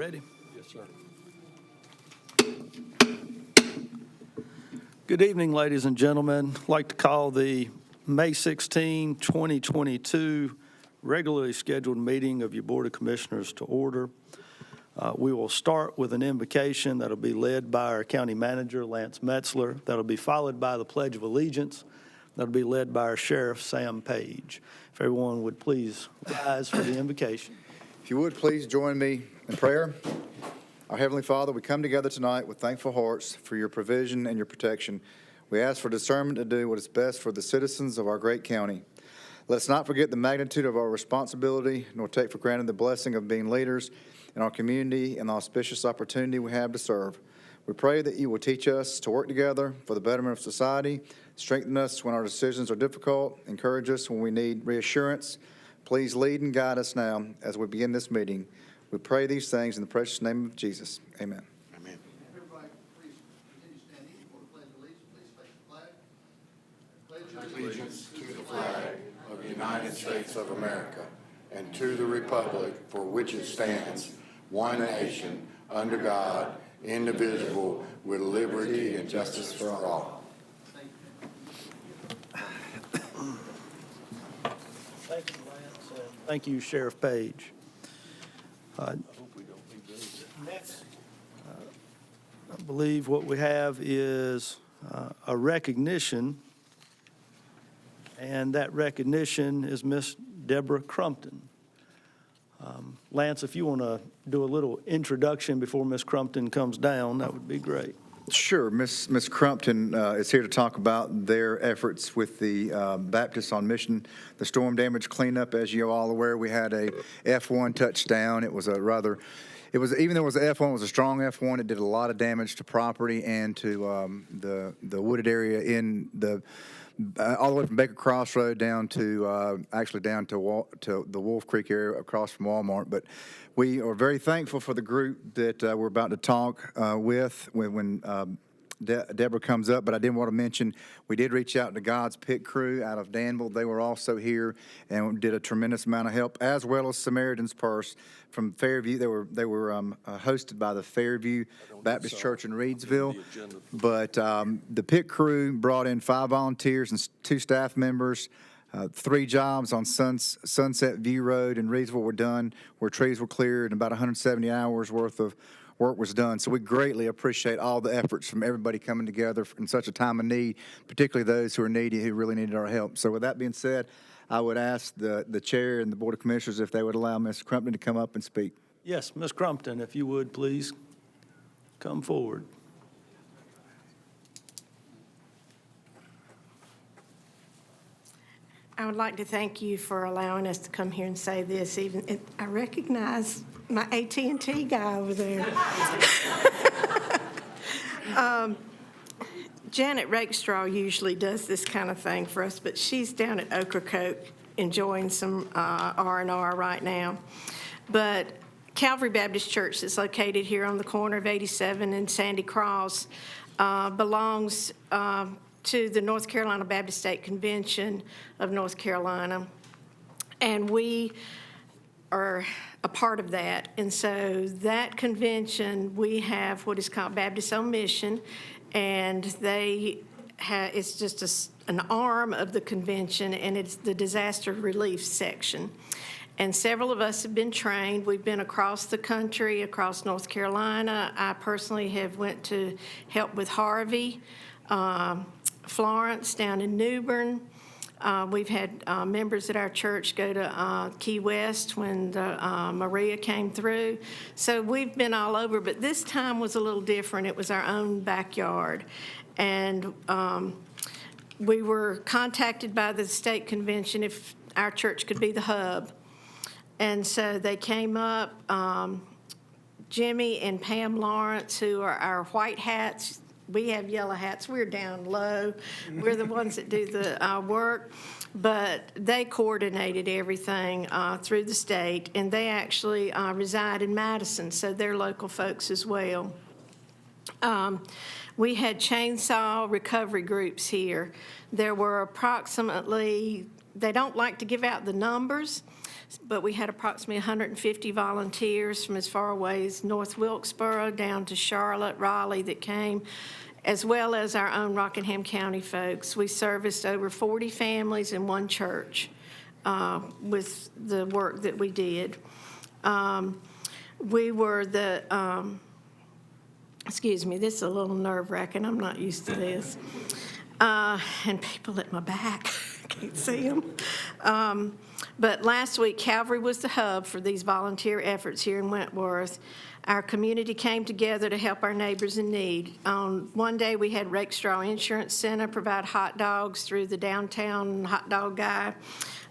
ready? Yes, sir. Good evening, ladies and gentlemen. I'd like to call the May 16, 2022 regularly scheduled meeting of your Board of Commissioners to order. We will start with an invocation that'll be led by our County Manager, Lance Metzler. That'll be followed by the Pledge of Allegiance. That'll be led by our Sheriff, Sam Page. If everyone would please rise for the invocation. If you would, please join me in prayer. Our Heavenly Father, we come together tonight with thankful hearts for your provision and your protection. We ask for discernment to do what is best for the citizens of our great county. Let us not forget the magnitude of our responsibility, nor take for granted the blessing of being leaders in our community and the auspicious opportunity we have to serve. We pray that you will teach us to work together for the betterment of society, strengthen us when our decisions are difficult, encourage us when we need reassurance. Please lead and guide us now as we begin this meeting. We pray these things in the precious name of Jesus. Amen. Amen. Everybody, please continue standing for the Pledge of Allegiance. Please face the flag. Allegiance to the flag of the United States of America and to the republic for which it stands, one nation, under God, indivisible, with liberty and justice for all. Thank you, Lance. Thank you, Sheriff Page. Next, I believe what we have is a recognition, and that recognition is Miss Deborah Crumpton. Lance, if you want to do a little introduction before Miss Crumpton comes down, that would be great. Sure. Miss Crumpton is here to talk about their efforts with the Baptists on Mission, the storm damage cleanup. As you're all aware, we had a F1 touchdown. It was even though it was an F1, it was a strong F1. It did a lot of damage to property and to the wooded area in the all the way from Baker Crossroad down to the Wolf Creek area across from Walmart. But we are very thankful for the group that we're about to talk with when Deborah comes up. But I did want to mention we did reach out to God's Pit Crew out of Danville. They were also here and did a tremendous amount of help, as well as Samaritan's Purse from Fairview. They were hosted by the Fairview Baptist Church in Reedsville. But the Pit Crew brought in 5 volunteers and 2 staff members. 3 jobs on Sunset View Road in Reedsville were done, where trees were cleared, and about 170 hours worth of work was done. So we greatly appreciate all the efforts from everybody coming together in such a time of need, particularly those who are needy, who really needed our help. So with that being said, I would ask the chair and the Board of Commissioners if they would allow Ms. Crumpton to come up and speak. Yes, Ms. Crumpton, if you would, please come forward. I would like to thank you for allowing us to come here and say this. I recognize my AT&T guy over there. Janet Rakestraw usually does this kind of thing for us, but she's down at Ocracoke enjoying some R&R right now. But Calvary Baptist Church that's located here on the corner of 87 and Sandy Cross belongs to the North Carolina Baptist State Convention of North Carolina, and we are a part of that. And so that convention, we have what is called Baptist on Mission, and it's just an arm of the convention, and it's the disaster relief section. And several of us have been trained. We've been across the country, across North Carolina. I personally have went to help with Harvey, Florence down in Newbern. We've had members at our church go to Key West when the Maria came through. So we've been all over, but this time was a little different. It was our own backyard. And we were contacted by the state convention if our church could be the hub. And so they came up, Jimmy and Pam Lawrence, who are our white hats. We have yellow hats. We're down low. We're the ones that do the work. But they coordinated everything through the state, and they actually reside in Madison, so they're local folks as well. We had chainsaw recovery groups here. There were approximately They don't like to give out the numbers, but we had approximately 150 volunteers from as far away as North Wilkesboro down to Charlotte, Raleigh that came, as well as our own Rockingham County folks. We serviced over 40 families in one church with the work that we did. We were the, excuse me, this is a little nerve-wracking. I'm not used to this. And people at my back, I can't see them. But last week, Calvary was the hub for these volunteer efforts here in Wentworth. Our community came together to help our neighbors in need. On one day, we had Rakestraw Insurance Center provide hot dogs through the downtown hot dog guy.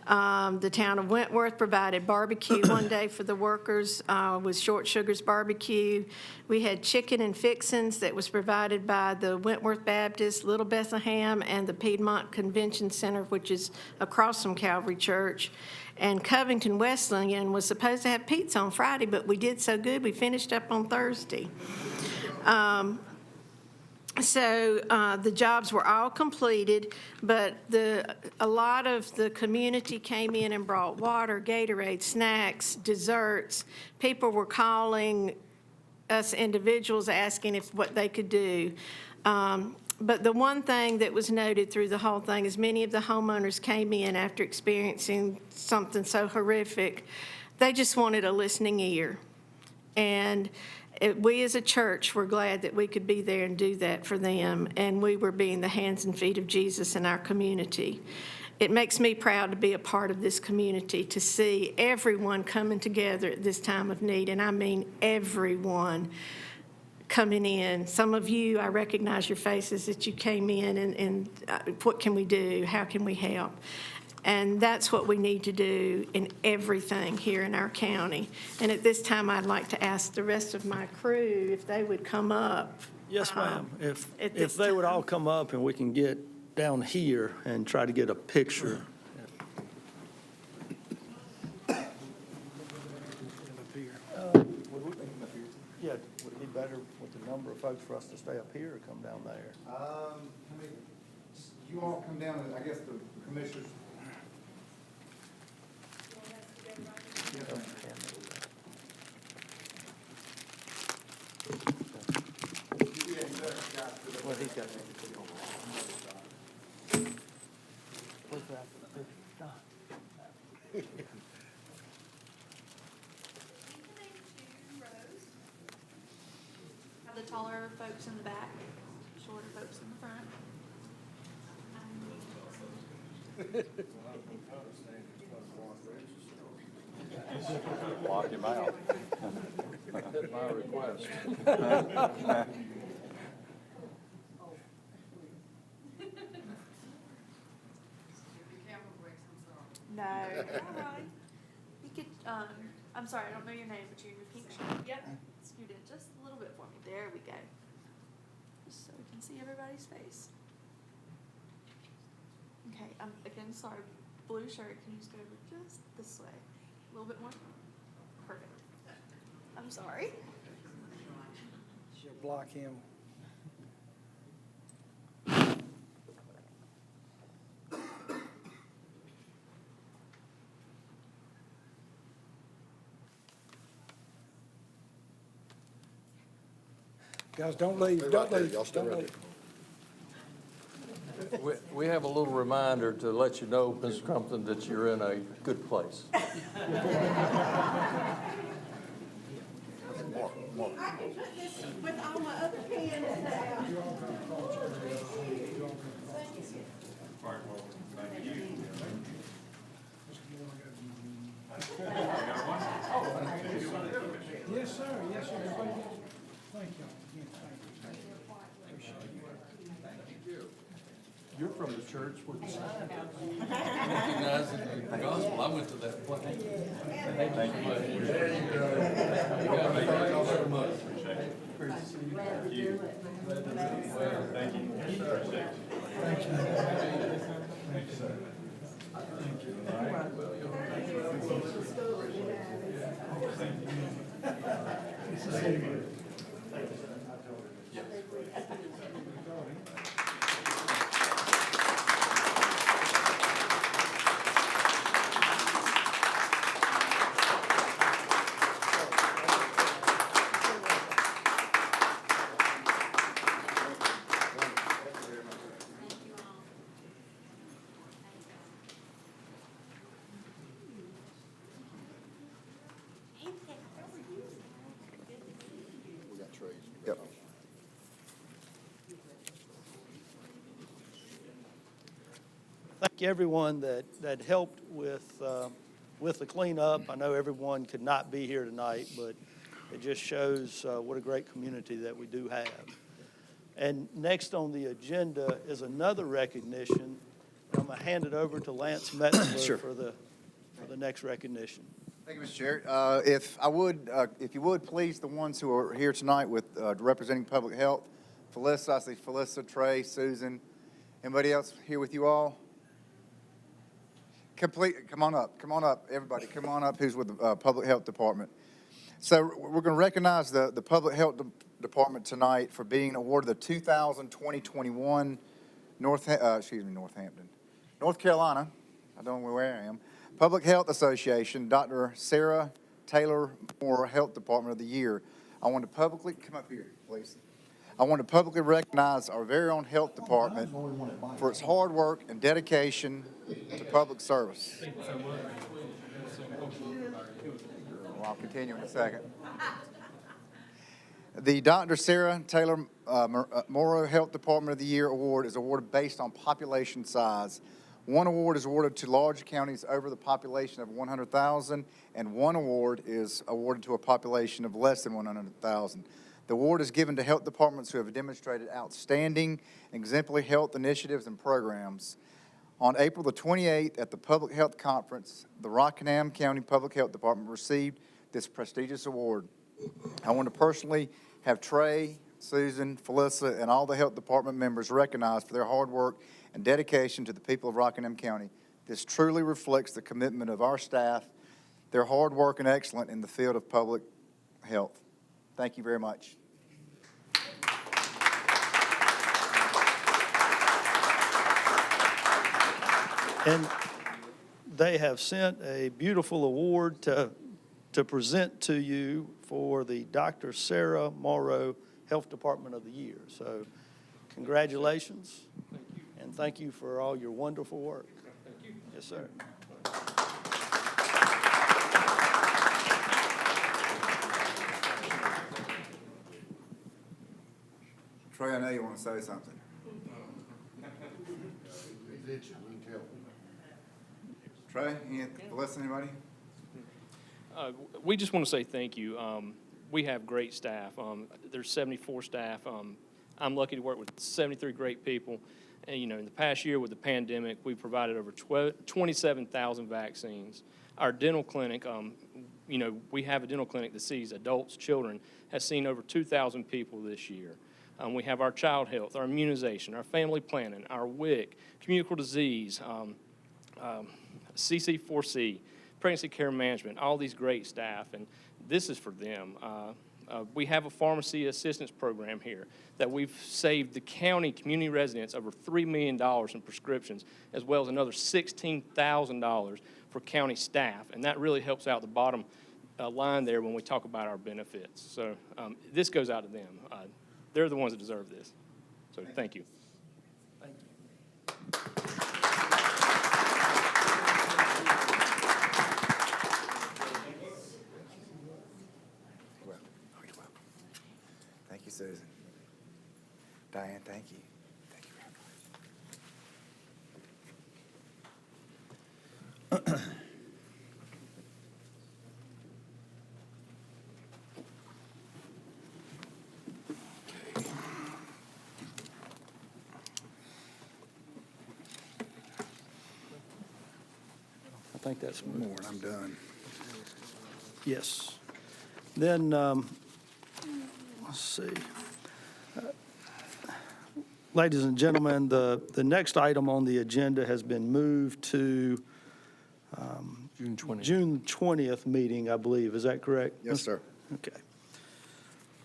The town of Wentworth provided barbecue one day for the workers with Short Sugar's Barbecue. We had chicken and fixins that was provided by the Wentworth Baptist, Little Bethlehem, and the Piedmont Convention Center, which is across from Calvary Church. And Covington Wesleyan was supposed to have pizza on Friday, but we did so good, we finished up on Thursday. So the jobs were all completed, but a lot of the community came in and brought water, Gatorade, snacks, desserts. People were calling us individuals asking if what they could do. But the one thing that was noted through the whole thing is many of the homeowners came in after experiencing something so horrific. They just wanted a listening ear. And we as a church were glad that we could be there and do that for them, and we were being the hands and feet of Jesus in our community. It makes me proud to be a part of this community, to see everyone coming together at this time of need, and I mean everyone coming in. Some of you, I recognize your faces that you came in and what can we do? How can we help? And that's what we need to do in everything here in our county. And at this time, I'd like to ask the rest of my crew if they would come up. Yes, ma'am. If at this they would time. all come up and we can get down here and try to get a picture. Yeah, would it be better with the number of folks for us to stay up here or come down there? You all come down, I guess the commissioners. Well, he's got Have the taller folks in the back, shorter folks in the front. Block him out. At my request. No. All right. You could, I'm sorry, I don't know your name, but you're in your pink shirt. Yep. Scoot in just a little bit for me. There we go. Just so we can see everybody's face. Okay, again, sorry, blue shirt, can you just go over just this way? A little bit more? Perfect. I'm sorry. She'll block him. Guys, don't leave, don't leave. Y'all stay Don't right leave. We have a little reminder to let you know, Mrs. Crumpton, that you're in a good place. I can put this with all my other pens down. Yes, sir, yes, sir. Thank you. Again, thank you. Appreciate it. You're from the church where the sign is. Recognizing the gospel, I went to that place. Thank you. Thank you so much. Great to see you. Thank you. Thank you. Thank you. Thank you, sir. Thank you. All right. Well, thank everyone that helped with the cleanup. I know everyone could not be here tonight, but it just shows what a great community that we do have. And next on the agenda is another recognition. I'm going to hand it over to Lance Metzler for the next recognition. Thank you, Mr. Chair. If you would, please, the ones who are here tonight with representing public health, Felissa, I see Felissa, Trey, Susan, anybody else here with you all? Come on up, everybody, come on up who's with the Public Health Department. So we're going to recognize the Public Health Department tonight for being awarded the 2020-21 North Carolina, I don't know where I am, Public Health Association, Dr. Sarah Taylor Moore Health Department of the Year. I want to publicly, come up here, please. I want to publicly recognize our very own health department for its hard work and dedication to public service. Well, I'll continue in a second. The Dr. Sarah Taylor Moore Health Department of the Year award is awarded based on population size. One award is awarded to large counties over the population of 100,000, and one award is awarded to a population of less than 100,000. The award is given to health departments who have demonstrated outstanding, exemplary health initiatives and programs. On April the 28th at the Public Health Conference, the Rockingham County Public Health Department received this prestigious award. I want to personally have Trey, Susan, Felissa, and all the health department members recognized for their hard work and dedication to the people of Rockingham County. This truly reflects the commitment of our staff, their hard work and excellence in the field of public health. Thank you very much. And they have sent a beautiful award to present to you for the Dr. Sarah Morrow Health Department of the Year. So congratulations. Thank you. And thank you for all your wonderful work. Thank you. Yes, sir. Trey, I know you want to say something. He's itching, you can tell. Trey, Felissa, anybody? We just want to say thank you. We have great staff. There's 74 staff. I'm lucky to work with 73 great people. And, you know, in the past year with the pandemic, we provided over 27,000 vaccines. Our dental clinic, you know, we have a dental clinic that sees adults, children, has seen over 2,000 people this year. We have our child health, our immunization, our family planning, our WIC, communicable disease, CC4C, pregnancy care management, all these great staff, and this is for them. We have a pharmacy assistance program here that we've saved the county community residents over $3 million in prescriptions, as well as another $16,000 for county staff, and that really helps out the bottom line there when we talk about our benefits. So this goes out to them. They're the ones that deserve this. So thank you. Thank you. You're welcome. Thank you, Susan. Diane, thank you. Thank you very much. I think that's More, and I'm done. yes. Then, let's see. Ladies and gentlemen, the next item on the agenda has been moved to June 20th. June 20th meeting, I believe. Is that correct? Yes, sir. Okay.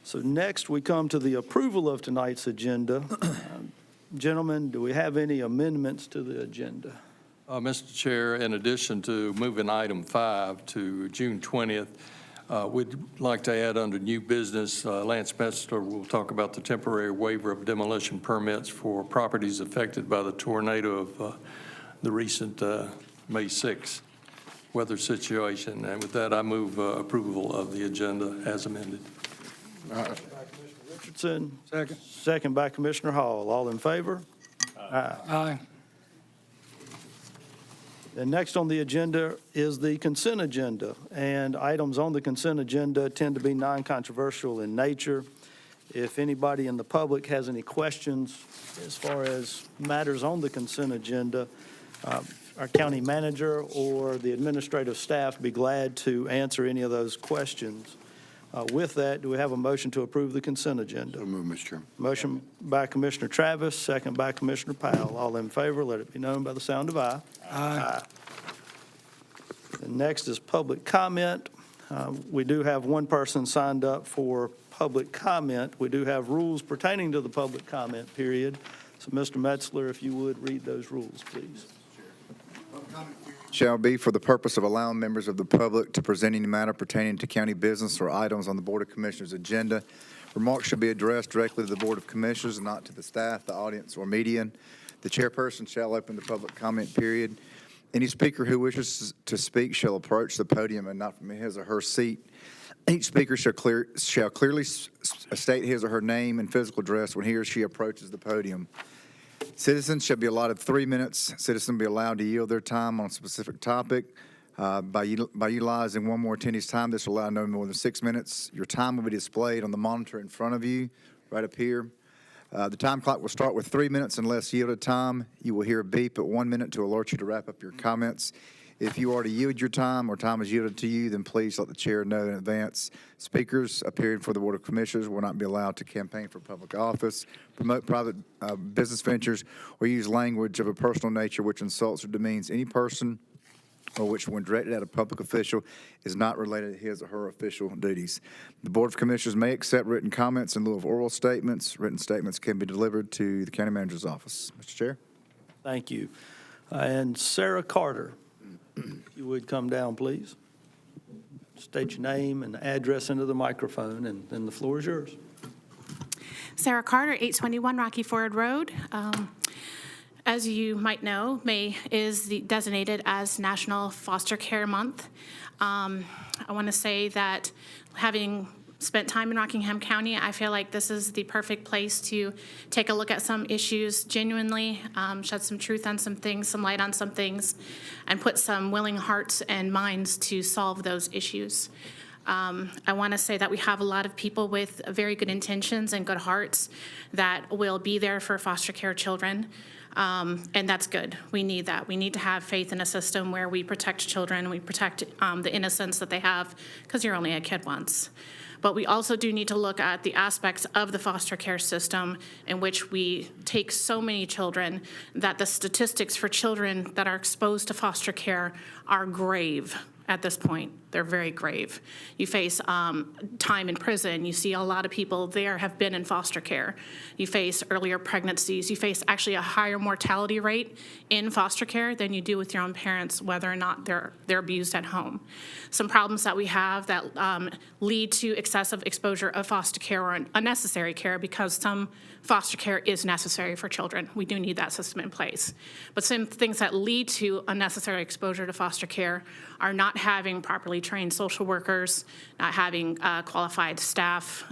So next, we come to the approval of tonight's agenda. Gentlemen, do we have any amendments to the agenda? Mr. Chair, in addition to moving item 5 to June 20th, we'd like to add under new business, Lance Metzler will talk about the temporary waiver of demolition permits for properties affected by the tornado of the recent May 6th weather situation. And with that, I move approval of the agenda as amended. Richardson. Second. Second by Commissioner Hall. All in favor? Aye. Aye. And next on the agenda is the consent agenda. And items on the consent agenda tend to be non-controversial in nature. If anybody in the public has any questions as far as matters on the consent agenda, our county manager or the administrative staff would be glad to answer any of those questions. With that, do we have a motion to approve the consent agenda? So move, Mr. Chairman. Motion by Commissioner Travis, second by Commissioner Powell. All in favor, let it be known by the sound of aye. Aye. The next is public comment. We do have one person signed up for public comment. We do have rules pertaining to the public comment period. So, Mr. Metzler, if you would read those rules, please. Shall be for the purpose of allowing members of the public to present any matter pertaining to county business or items on the Board of Commissioners' agenda. Remarks should be addressed directly to the Board of Commissioners and not to the staff, the audience, or media. The chairperson shall open the public comment period. Any speaker who wishes to speak shall approach the podium and not from his or her seat. Each speaker shall clearly state his or her name and physical address when he or she approaches the podium. Citizens shall be allotted 3 minutes. Citizens will be allowed to yield their time on a specific topic. By utilizing one more attendee's time, this will allow no more than 6 minutes. Your time will be displayed on the monitor in front of you, right up here. The time clock will start with 3 minutes unless yielded time. You will hear a beep at 1 minute to alert you to wrap up your comments. If you are to yield your time or time is yielded to you, then please let the chair know in advance. Speakers appearing for the Board of Commissioners will not be allowed to campaign for public office, promote private business ventures, or use language of a personal nature which insults or demeans any person or which, when directed at a public official, is not related to his or her official duties. The Board of Commissioners may accept written comments in lieu of oral statements. Written statements can be delivered to the county manager's office. Mr. Chair. Thank you. And Sarah Carter, if you would come down, please. State your name and address into the microphone, and then the floor is yours. Sarah Carter, 821 Rocky Ford Road. As you might know, May is designated as National Foster Care Month. I want to say that having spent time in Rockingham County, I feel like this is the perfect place to take a look at some issues genuinely, shed some truth on some things, some light on some things, and put some willing hearts and minds to solve those issues. I want to say that we have a lot of people with very good intentions and good hearts that will be there for foster care children. And that's good. We need that. We need to have faith in a system where we protect children, we protect the innocence that they have, because you're only a kid once. But we also do need to look at the aspects of the foster care system in which we take so many children that the statistics for children that are exposed to foster care are grave at this point. They're very grave. You face time in prison. You see a lot of people there have been in foster care. You face earlier pregnancies. You face actually a higher mortality rate in foster care than you do with your own parents, whether or not they're abused at home. Some problems that we have that lead to excessive exposure of foster care or unnecessary care, because some foster care is necessary for children. We do need that system in place. But some things that lead to unnecessary exposure to foster care are not having properly trained social workers, not having qualified staff.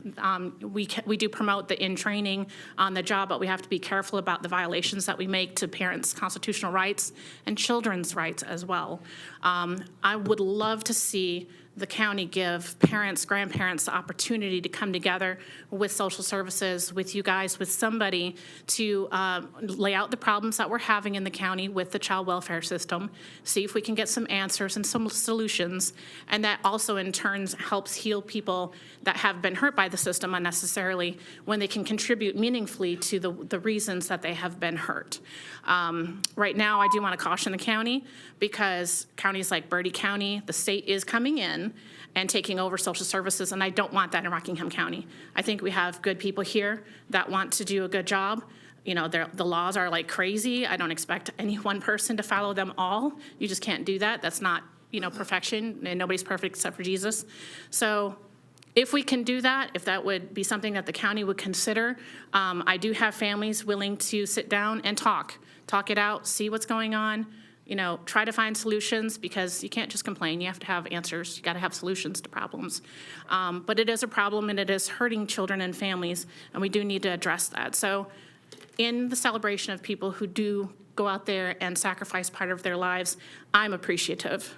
We do promote the in-training on the job, but we have to be careful about the violations that we make to parents' constitutional rights and children's rights as well. I would love to see the county give parents, grandparents the opportunity to come together with social services, with you guys, with somebody to lay out the problems that we're having in the county with the child welfare system, see if we can get some answers and some solutions, and that also in turn helps heal people that have been hurt by the system unnecessarily when they can contribute meaningfully to the reasons that they have been hurt. Right now, I do want to caution the county, because counties like Bertie County, the state is coming in and taking over social services, and I don't want that in Rockingham County. I think we have good people here that want to do a good job. You know, the laws are like crazy. I don't expect any one person to follow them all. You just can't do that. That's not, perfection, and nobody's perfect except for Jesus. So if we can do that, if that would be something that the county would consider, I do have families willing to sit down and talk it out, see what's going on, try to find solutions, because you can't just complain. You have to have answers. You got to have solutions to problems. But it is a problem, and it is hurting children and families, and we do need to address that. So in the celebration of people who do go out there and sacrifice part of their lives, I'm appreciative.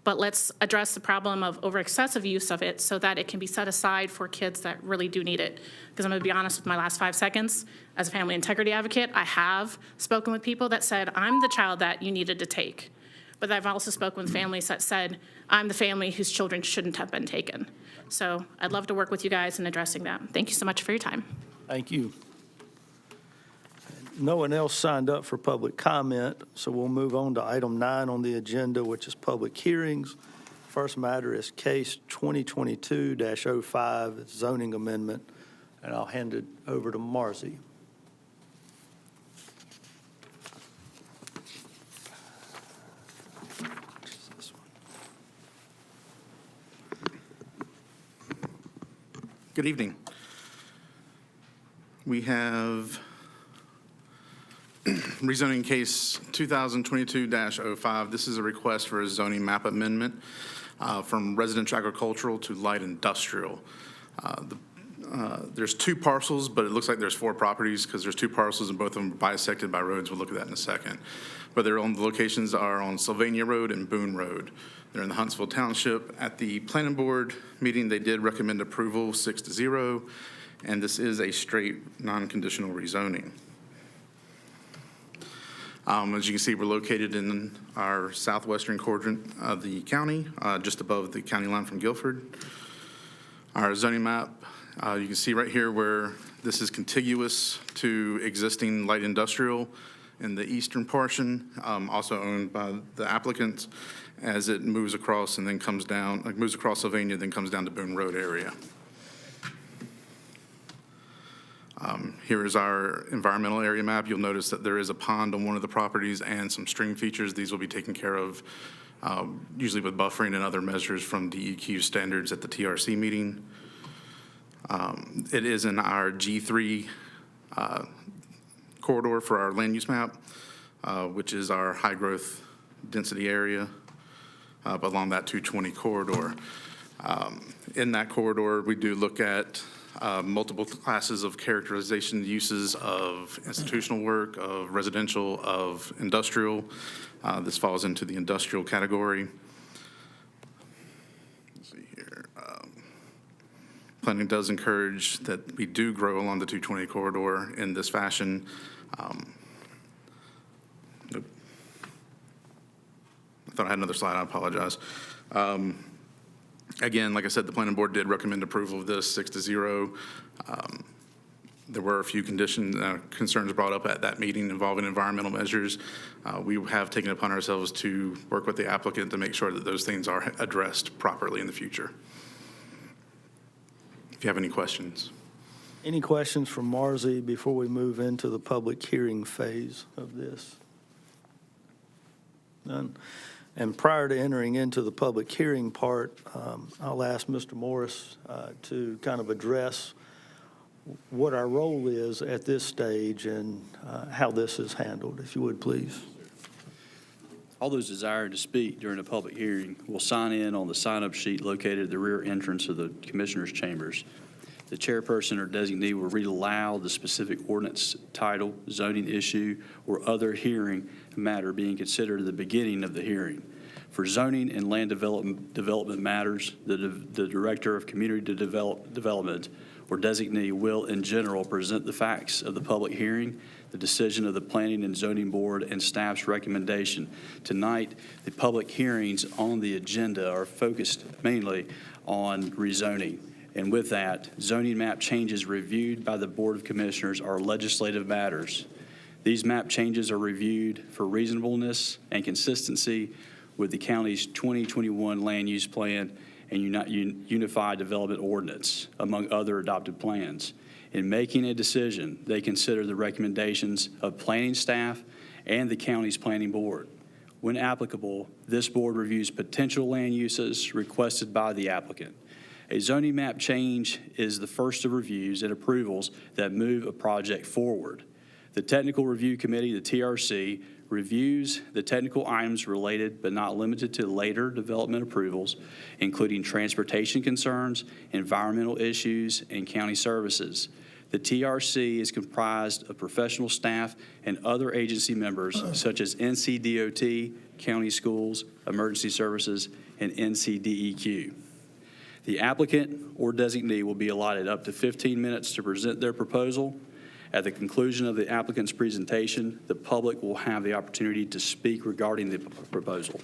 But let's address the problem of over excessive use of it so that it can be set aside for kids that really do need it. Because I'm going to be honest with my last 5 seconds. As a family integrity advocate, I have spoken with people that said, I'm the child that you needed to take. But I've also spoken with families that said, I'm the family whose children shouldn't have been taken. So I'd love to work with you guys in addressing that. Thank you so much for your time. Thank you. No one else signed up for public comment, so we'll move on to item 9 on the agenda, which is public hearings. First matter is case 2022-05, it's zoning amendment, and I'll hand it over to Marcy. Good evening. We have rezoning case 2022-05. This is a request for a zoning map amendment from residential agricultural to light industrial. There's 2 parcels, but it looks like there's 4 properties because there's 2 parcels and both of them are bisected by roads. We'll look at that in a second. But the locations are on Sylvania Road and Boone Road. They're in the Huntsville Township. At the planning board meeting, they did recommend approval 6-0, and this is a straight non-conditional rezoning. As you can see, we're located in our southwestern quadrant of the county, just above the county line from Guilford. Our zoning map, you can see right here where this is contiguous to existing light industrial in the eastern portion, also owned by the applicant, as it moves across and then comes down, moves across Sylvania, then comes down to Boone Road area. Here is our environmental area map. You'll notice that there is a pond on one of the properties and some stream features. These will be taken care of usually with buffering and other measures from DEQ standards at the TRC meeting. It is in our G3 corridor for our land use map, which is our high growth density area along that 220 corridor. In that corridor, we do look at multiple classes of characterization uses of institutional work, of residential, of industrial. This falls into the industrial category. Let's see here. Planning does encourage that we do grow along the 220 corridor in this fashion. Nope. I thought I had another slide. I apologize. Again, like I said, the planning board did recommend approval of this 6-0. There were a few concerns brought up at that meeting involving environmental measures. We have taken it upon ourselves to work with the applicant to make sure that those things are addressed properly in the future. If you have any questions. Any questions from Marcy before we move into the public hearing phase of this? None. And prior to entering into the public hearing part, I'll ask Mr. Morris to kind of address what our role is at this stage and how this is handled, if you would, please. All those desiring to speak during a public hearing will sign in on the sign-up sheet located at the rear entrance of the commissioners' chambers. The chairperson or designee will read aloud the specific ordinance title, zoning issue, or other hearing matter being considered at the beginning of the hearing. For zoning and land development matters, the Director of Community Development or designee will, in general, present the facts of the public hearing, the decision of the Planning and Zoning Board, and staff's recommendation. Tonight, the public hearings on the agenda are focused mainly on rezoning. And with that, zoning map changes reviewed by the Board of Commissioners are legislative matters. These map changes are reviewed for reasonableness and consistency with the county's 2021 land use plan and Unified Development Ordinance, among other adopted plans. In making a decision, they consider the recommendations of planning staff and the county's planning board. When applicable, this board reviews potential land uses requested by the applicant. A zoning map change is the first of reviews and approvals that move a project forward. The Technical Review Committee, the TRC, reviews the technical items related but not limited to later development approvals, including transportation concerns, environmental issues, and county services. The TRC is comprised of professional staff and other agency members such as NCDOT, county schools, emergency services, and NCDEQ. The applicant or designee will be allotted up to 15 minutes to present their proposal. At the conclusion of the applicant's presentation, the public will have the opportunity to speak regarding the proposal.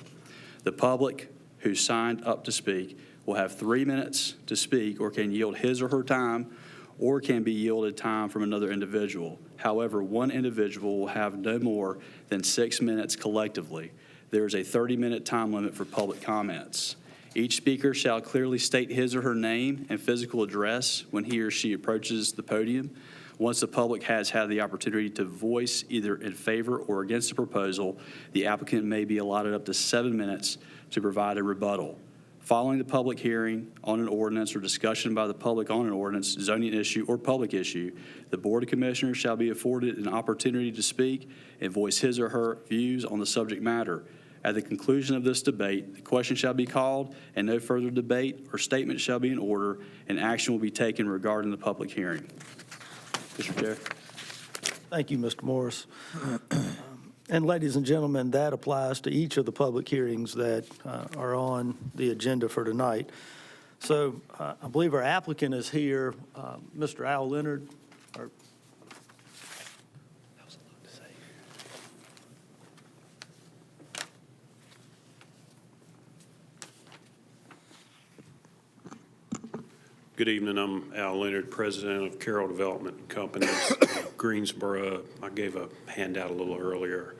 The public who signed up to speak will have 3 minutes to speak or can yield his or her time or can be yielded time from another individual. However, one individual will have no more than 6 minutes collectively. There is a 30-minute time limit for public comments. Each speaker shall clearly state his or her name and physical address when he or she approaches the podium. Once the public has had the opportunity to voice either in favor or against the proposal, the applicant may be allotted up to 7 minutes to provide a rebuttal. Following the public hearing on an ordinance or discussion by the public on an ordinance, zoning issue, or public issue, the Board of Commissioners shall be afforded an opportunity to speak and voice his or her views on the subject matter. At the conclusion of this debate, the question shall be called, and no further debate or statement shall be in order, and action will be taken regarding the public hearing. Mr. Chair. Thank you, Mr. Morris. And ladies and gentlemen, that applies to each of the public hearings that are on the agenda for tonight. So I believe our applicant is here, Mr. Al Leonard. Good evening. I'm Al Leonard, president of Carroll Development Companies, Greensboro. I gave a handout a little earlier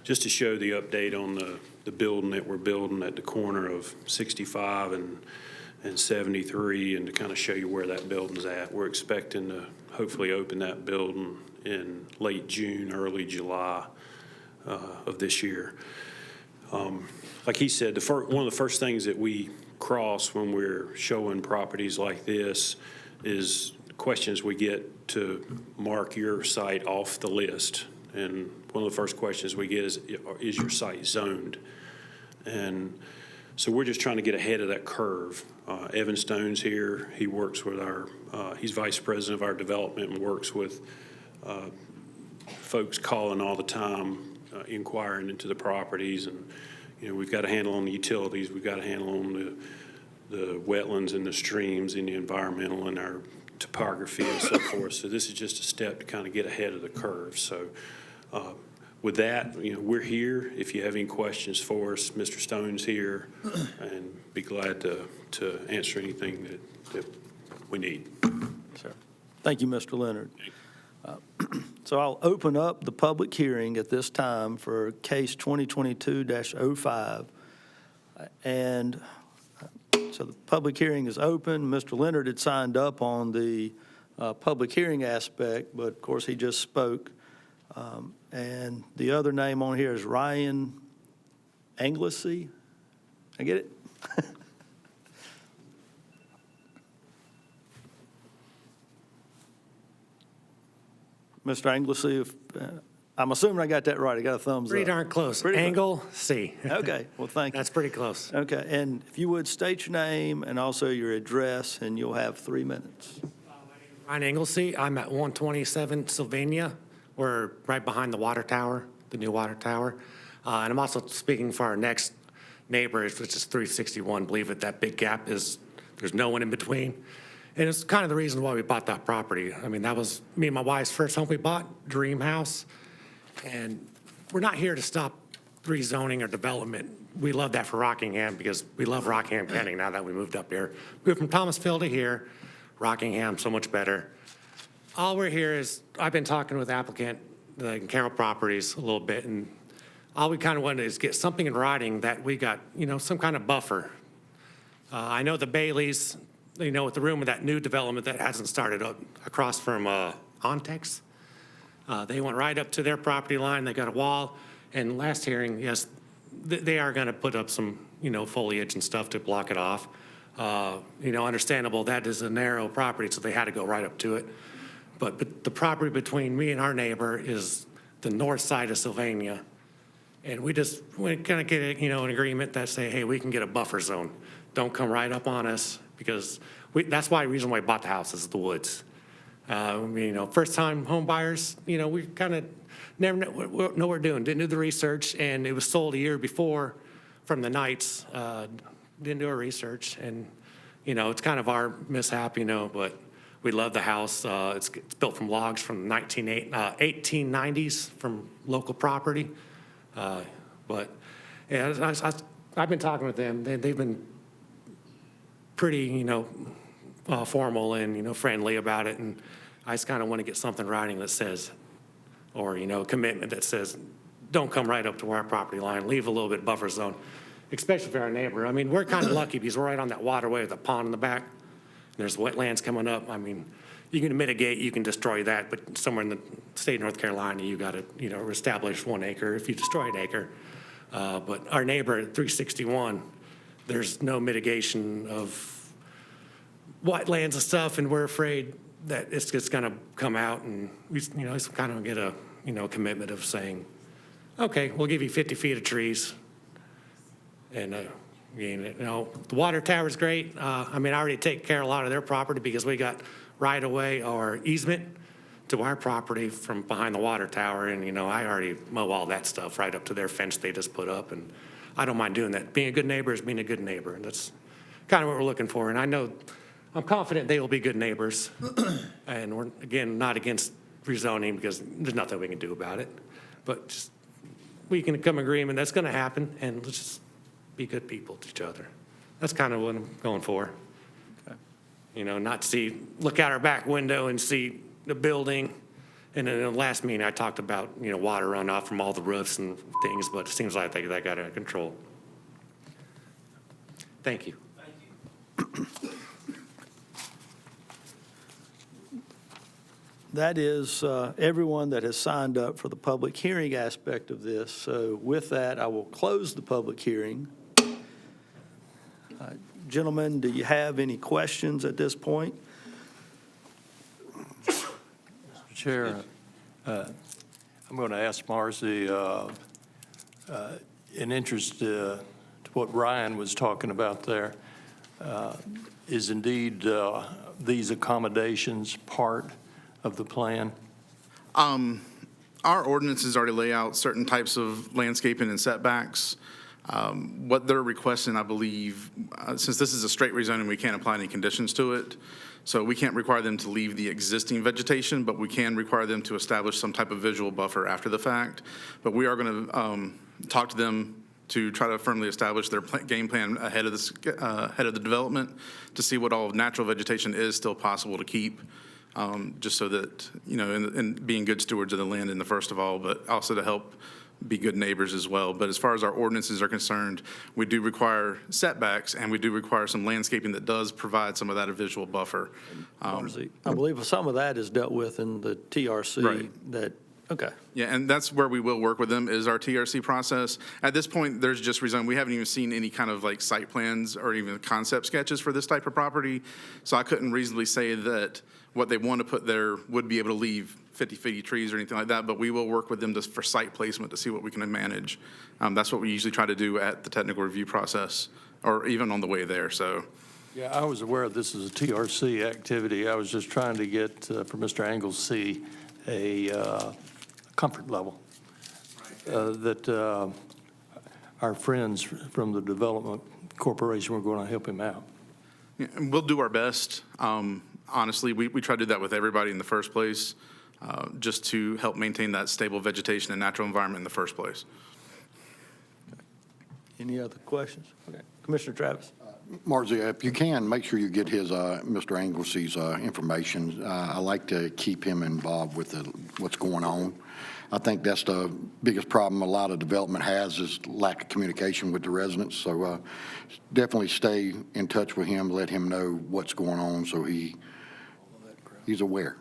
just to show the update on the building that we're building at the corner of 65 and 73, and to kind of show you where that building's at. We're expecting to hopefully open that building in late June, early July of this year. Like he said, one of the first things that we cross when we're showing properties like this is questions we get to mark your site off the list. And one of the first questions we get is your site zoned? And so we're just trying to get ahead of that curve. Evan Stone's here. He works with he's vice president of our development and works with folks calling all the time, inquiring into the properties. And we've got a handle on the utilities. We've got a handle on the wetlands and the streams and the environmental and our topography and so forth. So this is just a step to kind of get ahead of the curve. So with that, we're here. If you have any questions for us, Mr. Stone's here, and be glad to answer anything that we need. Sir. Thank you, Mr. Leonard. So I'll open up the public hearing at this time for case 2022-05. And so the public hearing is open. Mr. Leonard had signed up on the public hearing aspect, but of course he just spoke. And the other name on here is Ryan Anglesey. I get it? Mr. Anglesey, I'm assuming I got that right. I got a thumbs up. Pretty darn close. Angle C. Okay, well, thank you. That's pretty close. Okay, and if you would state your name and also your address, and you'll have 3 minutes. Ryan Anglesey. I'm at 127 Sylvania. We're right behind the water tower, the new water tower. And I'm also speaking for our next neighbors, which is 361. Believe it, that big gap is, there's no one in between. And it's kind of the reason why we bought that property. I mean, that was me and my wife's first home we bought, dream house. And we're not here to stop rezoning or development. We love that for Rockingham because we love Rockingham County now that we moved up here. We moved from Thomasville to here, Rockingham, so much better. All we're here is, I've been talking with the applicant, the Carroll Properties a little bit, and all we kind of wanted is get something in writing that we got, some kind of buffer. I know the Baileys, with the room of that new development that hasn't started up across from Ontex. They went right up to their property line. They got a wall. And last hearing, yes, they are going to put up some, foliage and stuff to block it off. Understandable, that is a narrow property, so they had to go right up to it. But the property between me and our neighbor is the north side of Sylvania. And we kind of get, an agreement that say, hey, we can get a buffer zone. Don't come right up on us because that's the reason why I bought the house is the woods. First-time home buyers, we kind of never know what we're doing. Didn't do the research, and it was sold a year before from the Knights. Didn't do our research, and, it's kind of our mishap, but we love the house. It's built from logs from 1890s from local property. But, yeah, I've been talking with them. They've been pretty, formal and, friendly about it, and I just kind of want to get something in writing that says, or, a commitment that says, don't come right up to our property line, leave a little bit buffer zone, especially for our neighbor. I mean, we're kind of lucky because we're right on that waterway with a pond in the back. There's wetlands coming up. I mean, you can mitigate, you can destroy that, but somewhere in the state of North Carolina, you got to, establish 1 acre if you destroy an acre. But our neighbor at 361, there's no mitigation of wetlands and stuff, and we're afraid that it's just going to come out, and we, just kind of get a, commitment of saying, okay, we'll give you 50 feet of trees. And, the water tower's great. I already take care of a lot of their property because we got right away or easement to our property from behind the water tower. And, I already mow all that stuff right up to their fence they just put up. And I don't mind doing that. Being a good neighbor is being a good neighbor. And that's kind of what we're looking for. And I'm confident they will be good neighbors. And we're, again, not against rezoning because there's nothing we can do about it. But just, we can come agreement that's going to happen, and let's just be good people to each other. That's kind of what I'm going for. Okay. Not look out our back window and see the building. And in the last meeting, I talked about, water runoff from all the roofs and things, but it seems like they got out of control. Thank you. That is everyone that has signed up for the public hearing aspect of this. So with that, I will close the public hearing. Gentlemen, do you have any questions at this point? Mr. Chair, I'm going to ask Marcy, in interest to what Ryan was talking about there, is indeed these accommodations part of the plan? Our ordinances already lay out certain types of landscaping and setbacks. What they're requesting, I believe, since this is a straight rezoning, we can't apply any conditions to it. So we can't require them to leave the existing vegetation, but we can require them to establish some type of visual buffer after the fact. But we are going to talk to them to try to firmly establish their game plan ahead of the development to see what all of natural vegetation is still possible to keep. Just so that, and being good stewards of the land in the first of all, but also to help be good neighbors as well. But as far as our ordinances are concerned, we do require setbacks, and we do require some landscaping that does provide some of that visual buffer. I believe some of that is dealt with in the TRC. Right. Okay. Yeah, and that's where we will work with them is our TRC process. At this point, there's just rezone. We haven't even seen any kind of like site plans or even concept sketches for this type of property. So I couldn't reasonably say that what they want to put there would be able to leave 50 feet of trees or anything like that, but we will work with them for site placement to see what we can manage. That's what we usually try to do at the technical review process or even on the way there, so. Yeah, I was aware this is a TRC activity. I was just trying to get, for Mr. Anglesey, a comfort level that our friends from the Development Corporation were going to help him out. Yeah, and we'll do our best. Honestly, we try to do that with everybody in the first place, just to help maintain that stable vegetation and natural environment in the first place. Any other questions? Okay. Commissioner Travis. Marzi, if you can, make sure you get his, Mr. Anglesey's information. I like to keep him involved with what's going on. I think that's the biggest problem a lot of development has is lack of communication with the residents. So definitely stay in touch with him, let him know what's going on so he's aware.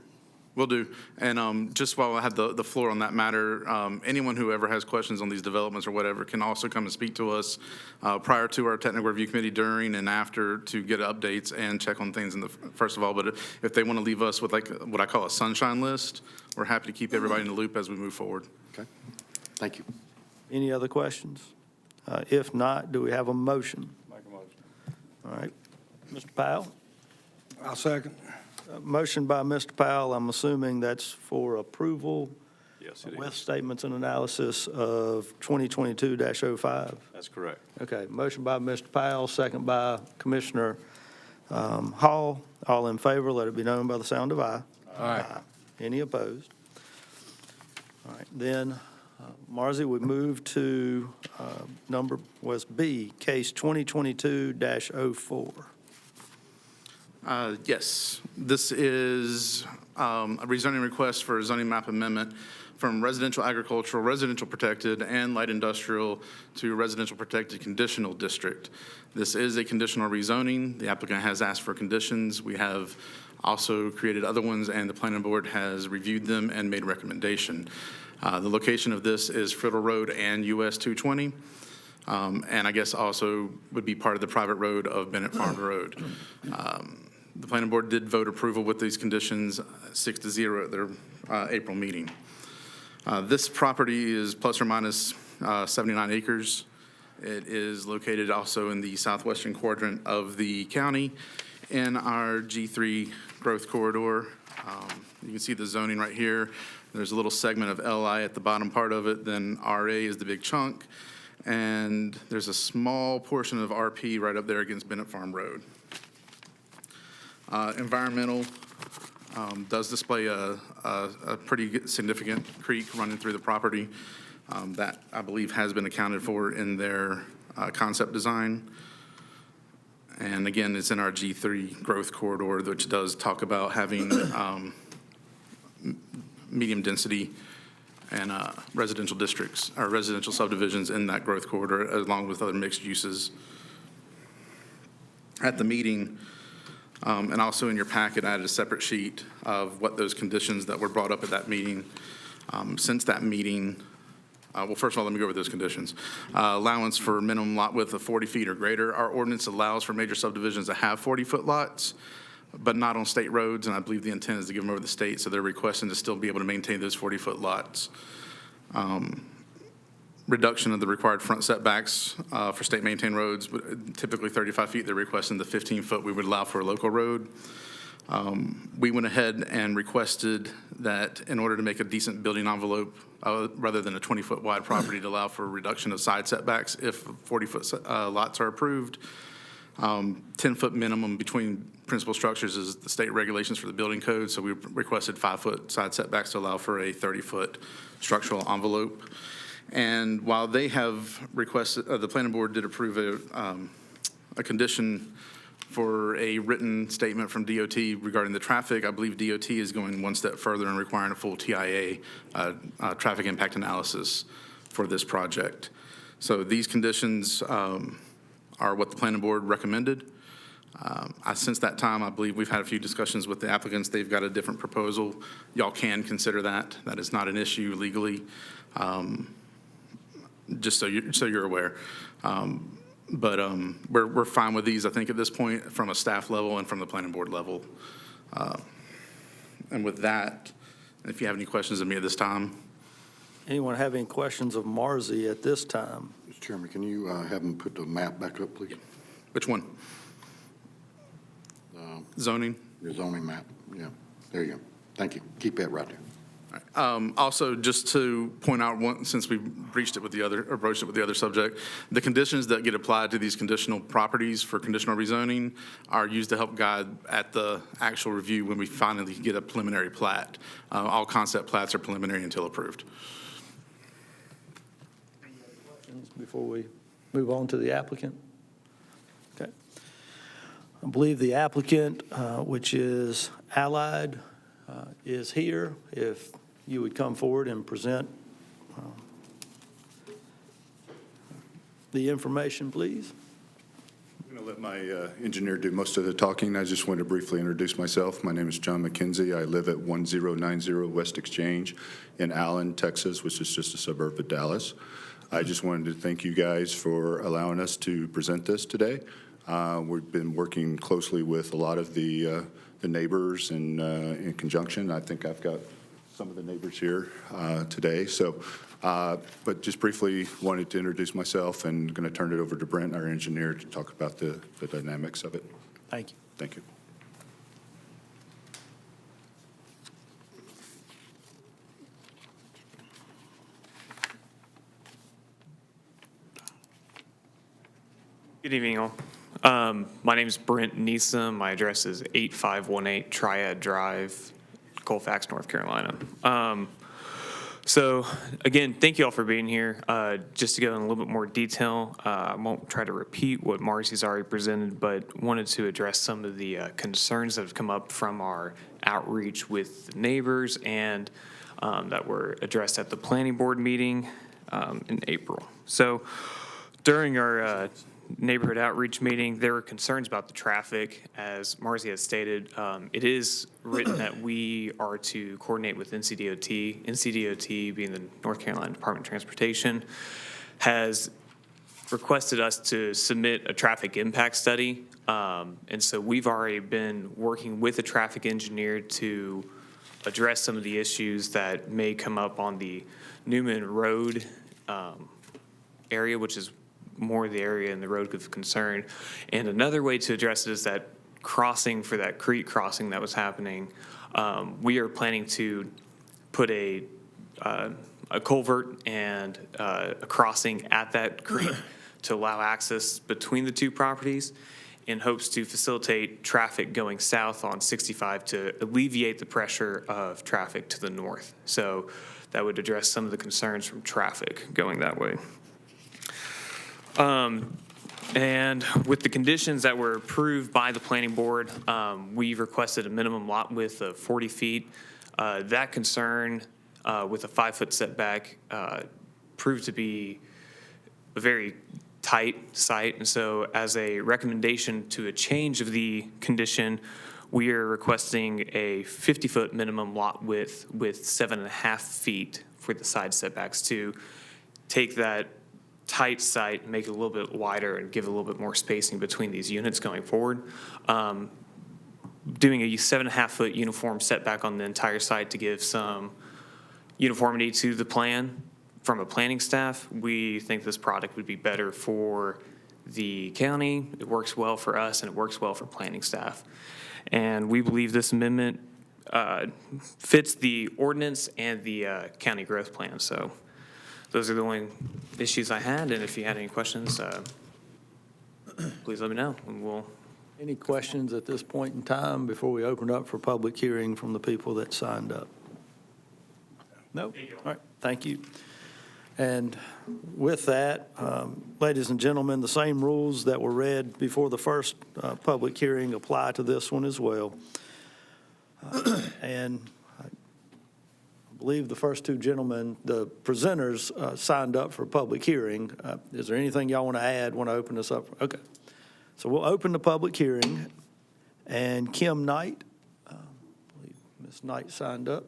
Will do. And just while I have the floor on that matter, anyone who ever has questions on these developments or whatever can also come and speak to us prior to our technical review committee, during and after, to get updates and check on things in the first of all. But if they want to leave us with like what I call a sunshine list, we're happy to keep everybody in the loop as we move forward. Okay. Thank you. Any other questions? If not, do we have a motion? Make a motion. All right. Mr. Powell? I'll second. Motion by Mr. Powell, I'm assuming that's for approval Yes, it with is. statements and analysis of 2022-05. That's correct. Okay, motion by Mr. Powell, second by Commissioner Hall. All in favor, let it be known by the sound of aye. Aye. Any opposed? All right, then, Marzie, we move to number was B, case 2022-04. Yes, this is a rezoning request for a zoning map amendment from residential agricultural, residential protected, and light industrial to residential protected conditional district. This is a conditional rezoning. The applicant has asked for conditions. We have also created other ones, and the planning board has reviewed them and made a recommendation. The location of this is Friddle Road and US 220. And I guess also would be part of the private road of Bennett Farm Road. The planning board did vote approval with these conditions 6-0 at their April meeting. This property is plus or minus 79 acres. It is located also in the southwestern quadrant of the county in our G3 growth corridor. You can see the zoning right here. There's a little segment of LI at the bottom part of it, then RA is the big chunk, and there's a small portion of RP right up there against Bennett Farm Road. Environmental does display a pretty significant creek running through the property that I believe has been accounted for in their concept design. And again, it's in our G3 growth corridor, which does talk about having medium density and residential districts or residential subdivisions in that growth corridor, along with other mixed uses. At the meeting, and also in your packet, I added a separate sheet of what those conditions that were brought up at that meeting. Since that meeting, well, first of all, let me go over those conditions. Allowance for minimum lot width of 40 feet or greater. Our ordinance allows for major subdivisions to have 40-foot lots, but not on state roads, and I believe the intent is to give them over the state, so they're requesting to still be able to maintain those 40-foot lots. Reduction of the required front setbacks for state-maintained roads, typically 35 feet. They're requesting the 15-foot we would allow for a local road. We went ahead and requested that in order to make a decent building envelope, rather than a 20-foot wide property, to allow for a reduction of side setbacks if 40-foot lots are approved. 10-foot minimum between principal structures is the state regulations for the building code, so we requested 5-foot side setbacks to allow for a 30-foot structural envelope. And while they have requested, the planning board did approve a condition for a written statement from DOT regarding the traffic, I believe DOT is going one step further and requiring a full TIA, traffic impact analysis for this project. So these conditions are what the planning board recommended. Since that time, I believe we've had a few discussions with the applicants. They've got a different proposal. Y'all can consider that. That is not an issue legally, just so you're aware. But we're fine with these, I think, at this point, from a staff level and from the planning board level. And with that, if you have any questions of me at this time. Anyone have any questions of Marzie at this time? Mr. Chairman, can you have them put the map back up, please? Which one? Zoning? Your zoning map, yeah. There you go. Thank you. Keep that right there. Also, just to point out, since we broached it with the other subject, the conditions that get applied to these conditional properties for conditional rezoning are used to help guide at the actual review when we finally get a preliminary plat. All concept plats are preliminary until approved. Before we move on to the applicant? Okay. I believe the applicant, which is Allied, is here. If you would come forward and present the information, please. I'm going to let my engineer do most of the talking. I just want to briefly introduce myself. My name is John McKenzie. I live at 1090 West Exchange in Allen, Texas, which is just a suburb of Dallas. I just wanted to thank you guys for allowing us to present this today. We've been working closely with a lot of the neighbors and in conjunction. I think I've got some of the neighbors here today. So, but just briefly wanted to introduce myself and going to turn it over to Brent, our engineer, to talk about the dynamics of it. Thank you. Thank you. Good evening, all. My name is Brent Neeson. My address is 8518 Triad Drive, Colfax, North Carolina. So again, thank you all for being here. Just to go in a little bit more detail, I won't try to repeat what Marcy's already presented, but wanted to address some of the concerns that have come up from our outreach with neighbors and that were addressed at the planning board meeting in April. So during our neighborhood outreach meeting, there were concerns about the traffic. As Marcy has stated, it is written that we are to coordinate with NCDOT. NCDOT, being the North Carolina Department of Transportation, has requested us to submit a traffic impact study. And so we've already been working with a traffic engineer to address some of the issues that may come up on the Newman Road area, which is more the area in the road of concern. And another way to address it is that crossing for that creek crossing that was happening. We are planning to put a culvert and a crossing at that creek to allow access between the two properties in hopes to facilitate traffic going south on 65 to alleviate the pressure of traffic to the north. So that would address some of the concerns from traffic going that way. And with the conditions that were approved by the planning board, we requested a minimum lot width of 40 feet. That concern with a 5-foot setback proved to be a very tight site. And so as a recommendation to a change of the condition, we are requesting a 50-foot minimum lot width with 7.5 feet for the side setbacks to take that tight site and make it a little bit wider and give a little bit more spacing between these units going forward. Doing a 7.5-foot uniform setback on the entire site to give some uniformity to the plan from a planning staff. We think this product would be better for the county. It works well for us and it works well for planning staff. And we believe this amendment fits the ordinance and the county growth plan. So those are the only issues I had, and if you had any questions, please let me know, and we'll. Any questions at this point in time before we open up for public hearing from the people that signed up? No? All right, thank you. And with that, ladies and gentlemen, the same rules that were read before the first public hearing apply to this one as well. And I believe the first two gentlemen, the presenters, signed up for public hearing. Is there anything y'all want to add, want to open this up? Okay. So we'll open the public hearing. And Kim Knight, I believe Ms. Knight signed up.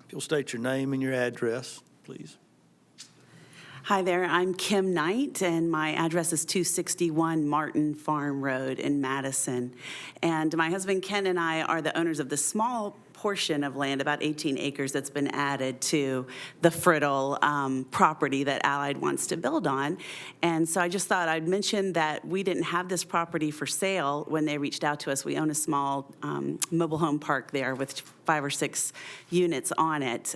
If you'll state your name and your address, please. Hi there, I'm Kim Knight, and my address is 261 Martin Farm Road in Madison. And my husband Ken and I are the owners of the small portion of land, about 18 acres, that's been added to the Friddle property that Allied wants to build on. And so I just thought I'd mention that we didn't have this property for sale when they reached out to us. We own a small mobile home park there with 5 or 6 units on it.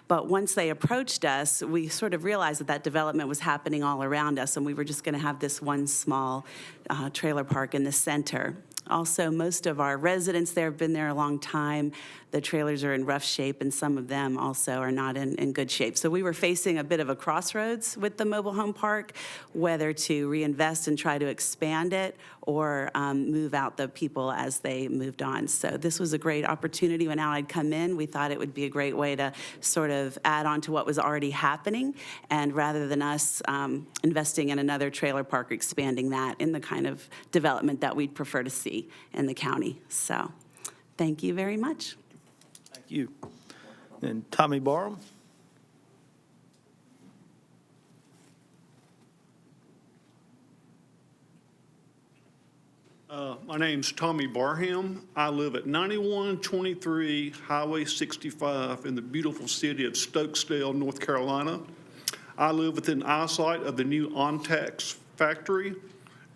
But once they approached us, we sort of realized that that development was happening all around us, and we were just going to have this one small trailer park in the center. Also, most of our residents there have been there a long time. The trailers are in rough shape, and some of them also are not in good shape. So we were facing a bit of a crossroads with the mobile home park, whether to reinvest and try to expand it or move out the people as they moved on. So this was a great opportunity. When Allied come in, we thought it would be a great way to sort of add on to what was already happening, and rather than us investing in another trailer park, expanding that in the kind of development that we'd prefer to see in the county. So thank you very much. Thank you. And Tommy Barham? My name's Tommy Barham. I live at 9123 Highway 65 in the beautiful city of Stokesdale, North Carolina. I live within eyesight of the new Ontax factory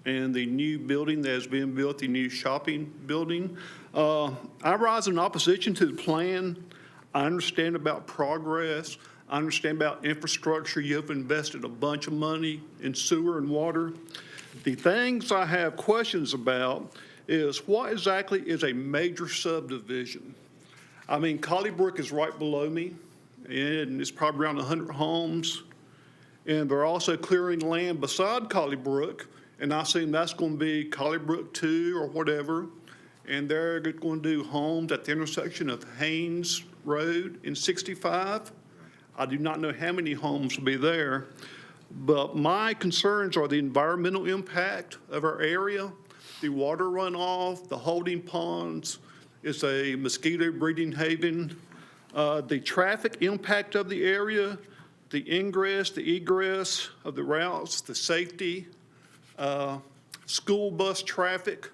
and the new building that has been built, the new shopping building. I rise in opposition to the plan. I understand about progress. I understand about infrastructure. You have invested a bunch of money in sewer and water. The things I have questions about is what exactly is a major subdivision? I mean, Collybrook is right below me, and it's probably around 100 homes. And they're also clearing land beside Collybrook, and I assume that's going to be Collybrook 2 or whatever. And they're going to do homes at the intersection of Haynes Road and 65. I do not know how many homes will be there, but my concerns are the environmental impact of our area, the water runoff, the holding ponds. It's a mosquito breeding haven. The traffic impact of the area, the ingress, the egress of the routes, the safety, school bus traffic.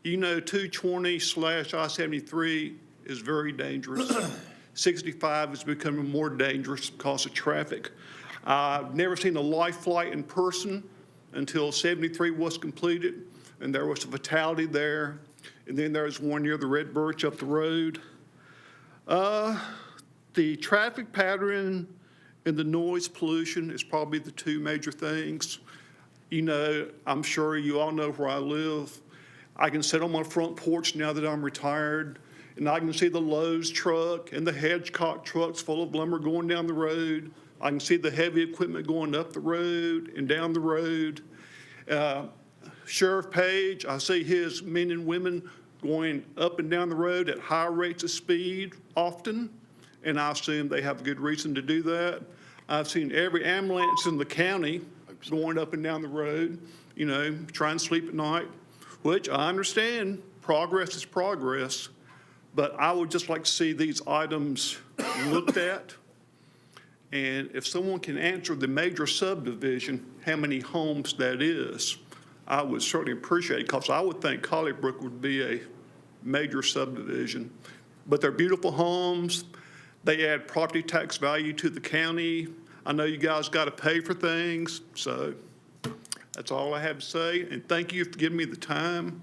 You know, 220/I-73 is very dangerous. 65 is becoming more dangerous because of traffic. I've never seen a life flight in person until 73 was completed, and there was a fatality there. And then there was one near the Red Birch up the road. The traffic pattern and the noise pollution is probably the two major things. You know, I'm sure you all know where I live. I can sit on my front porch now that I'm retired, and I can see the Lowe's truck and the Hedgecock trucks full of lumber going down the road. I can see the heavy equipment going up the road and down the road. Sheriff Page, I see his men and women going up and down the road at high rates of speed often, and I assume they have a good reason to do that. I've seen every ambulance in the county going up and down the road, you know, trying to sleep at night, which I understand, progress is progress, but I would just like to see these items looked at. And if someone can answer the major subdivision, how many homes that is, I would certainly appreciate it, because I would think Collybrook would be a major subdivision. But they're beautiful homes. They add property tax value to the county. I know you guys got to pay for things, so that's all I have to say. And thank you for giving me the time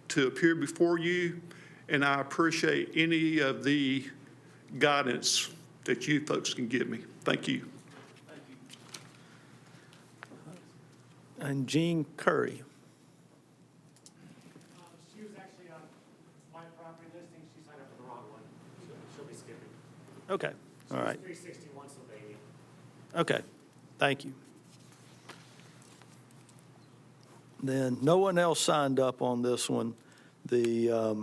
to appear before you, and I appreciate any of the guidance that you folks can give me. Thank you. And Jean Curry. She was actually on my property listing. She signed up for the wrong one. She'll be skipping. Okay, all right. 361 Sylvania. Okay, thank you. Then no one else signed up on this one. With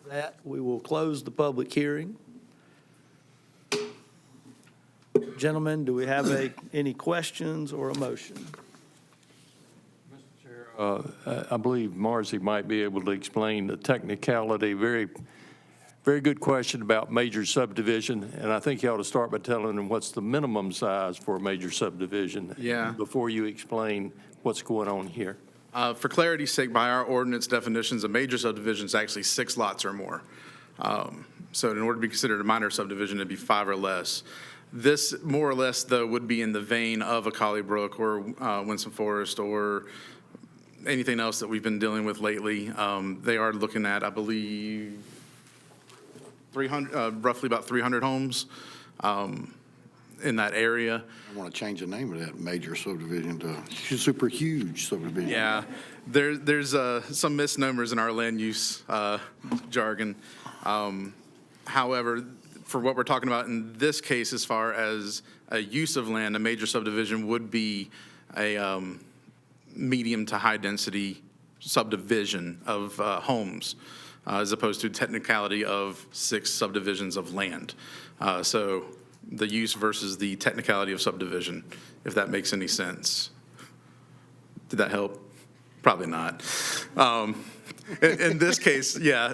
that, we will close the public hearing. Gentlemen, do we have any questions or a motion? Mr. Chair, I believe Marcy might be able to explain the technicality. Very good question about major subdivision, and I think you ought to start by telling them what's the minimum size for a major subdivision. Yeah. Before you explain what's going on here. For clarity's sake, by our ordinance definitions, a major subdivision is actually 6 lots or more. So in order to be considered a minor subdivision, it'd be 5 or less. This, more or less, though, would be in the vein of a Collybrook or Winsome Forest or anything else that we've been dealing with lately. They are looking at, I believe, 300, roughly about 300 homes in that area. I want to change the name of that major subdivision to super huge subdivision. Yeah, there's some misnomers in our land use jargon. However, for what we're talking about in this case, as far as a use of land, a major subdivision would be a medium to high density subdivision of homes, as opposed to technicality of 6 subdivisions of land. So the use versus the technicality of subdivision, if that makes any sense. Did that help? Probably not. In this case, yeah,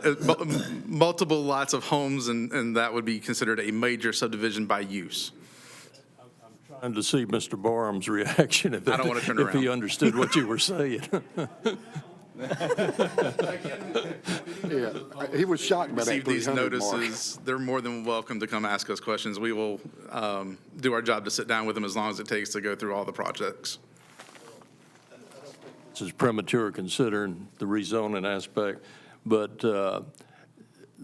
multiple lots of homes, and that would be considered a major subdivision by use. I'm trying to see Mr. Barham's reaction if I don't want to turn if he around. understood what you were saying. Yeah, he was shocked by that Receive these 300 mark. notices. They're more than welcome to come ask us questions. We will do our job to sit down with them as long as it takes to go through all the projects. This is premature considering the rezoning aspect, but the